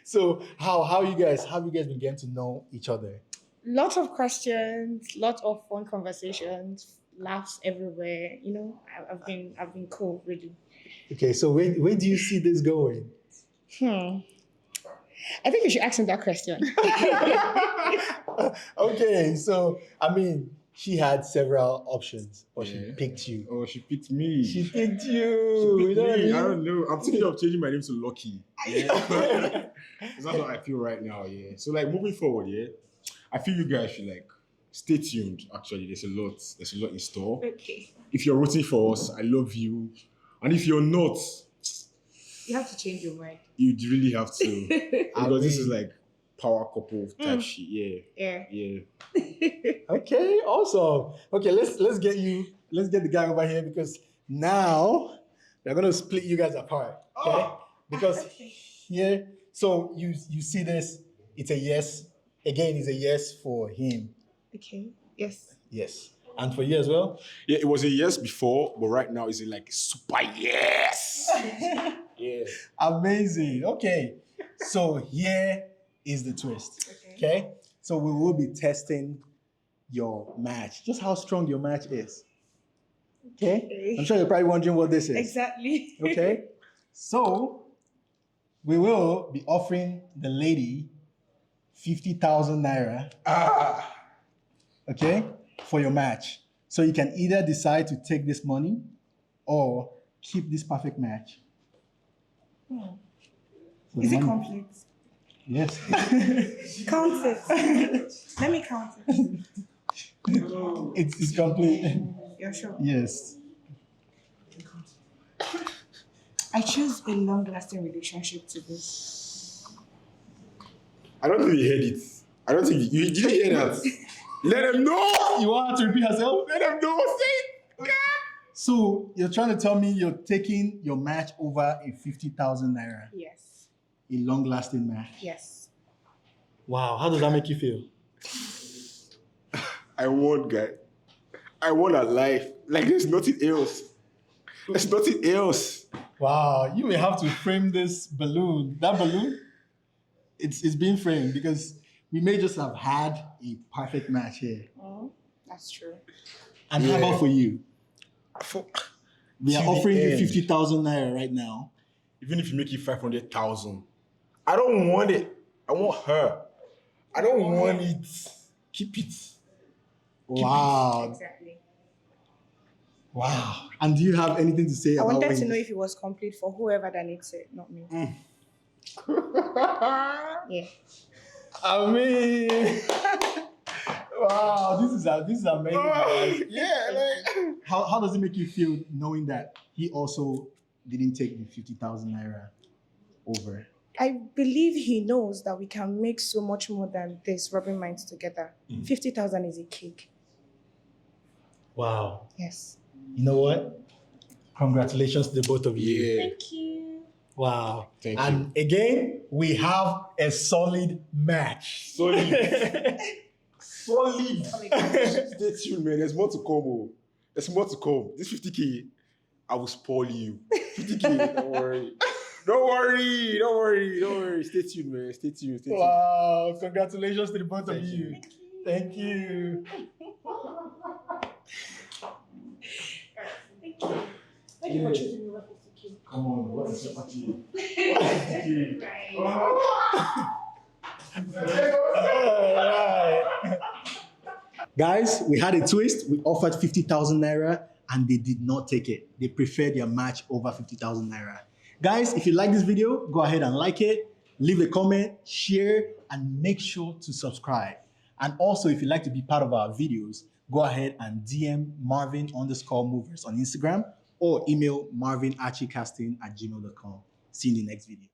So how you guys been getting to know each other? Lots of questions, lots of fun conversations, laughs everywhere. You know, I've been cool, really. Okay, so where do you see this going? I think you should ask him that question. Okay, so I mean, she had several options, but she picked you. Oh, she picked me. She picked you. She picked You know what I me. mean? I don't know. I'm thinking of changing my name to Lucky. Yeah. 'Cause that's what I feel right now. Yeah. So like moving forward, yeah, I feel you guys should like stay tuned. Actually, there's a lot in store. Okay. If you're rooting for us, I love you, and if you're not, You have to change your mind. you really have to, because this is like power couple type shit. Yeah. Yeah. Okay, awesome. Okay, let's get the guy over here because now we're gonna split you guys apart. Okay? Because here, so you see this, it's a yes. Again, it's a yes for him. Okay. Yes. Yes. And for you as well? Yeah, it was a yes before, but right now it's like super yes. Yeah. Amazing. Okay. So here is the twist. Okay. So we will be testing your match, just how strong your match is. Okay. I'm sure you're probably wondering what this is. Exactly. Okay. So we will be offering the lady 50,000 naira. Okay, for your match. So you can either decide to take this money or keep this perfect match. So Is the it money- complete? Yes. Count it. Let me count it. It's complete. You're sure? Yes. I choose a long-lasting relationship to this. I don't think you heard it. I don't think you didn't hear that. Let them know. You want her to repeat herself? Let them know. Say it. So you're trying to tell me you're taking your match over a 50,000 naira, Yes. a long-lasting match. Yes. Wow, how does that make you feel? I want, guy. I want a life. Like there's nothing else. There's nothing else. Wow, you may have to frame this balloon. That balloon, it's being framed because we may just have had a perfect match here. Oh, that's true. And how about for you? We are Till the offering you end. 50,000 naira right now. Even if you make it 500,000, I don't want it. I want her. I don't want it. Keep it. Wow. Exactly. Wow. And do you have anything to say I about wanted when to know you- if it was complete for whoever that needs it, not me. Yeah. I mean, wow, this is amazing. Guys. Yeah, like How does it make you feel knowing that he also didn't take the 50,000 naira over? I believe he knows that we can make so much more than this, rubbing minds together. 50,000 is a cake. Wow. Yes. You know what? Congratulations to the both of you. Yeah. Thank you. Wow. Thank and again, we have a solid match. Solid. Solid. Stay tuned, man. There's more to come. Oh. There's more to come. This 50K, I will spoil you. 50K, don't worry. Don't worry. Don't worry. Don't worry. Stay tuned, man. Stay tuned. Stay tuned. Wow. Congratulations to the both of Thank you. Thank you. Thank you for choosing me over 50K. Come on, what is your party? Guys, we had a twist. We offered 50,000 naira and they did not take it. They preferred their match over 50,000 naira. Guys, if you like this video, go ahead and like it, leave a comment, share, and make sure to subscribe. And also, if you'd like to be part of our videos, go ahead and DM Marvin_movers on Instagram or email marvinachicasting@gmail.com. See you in the next video.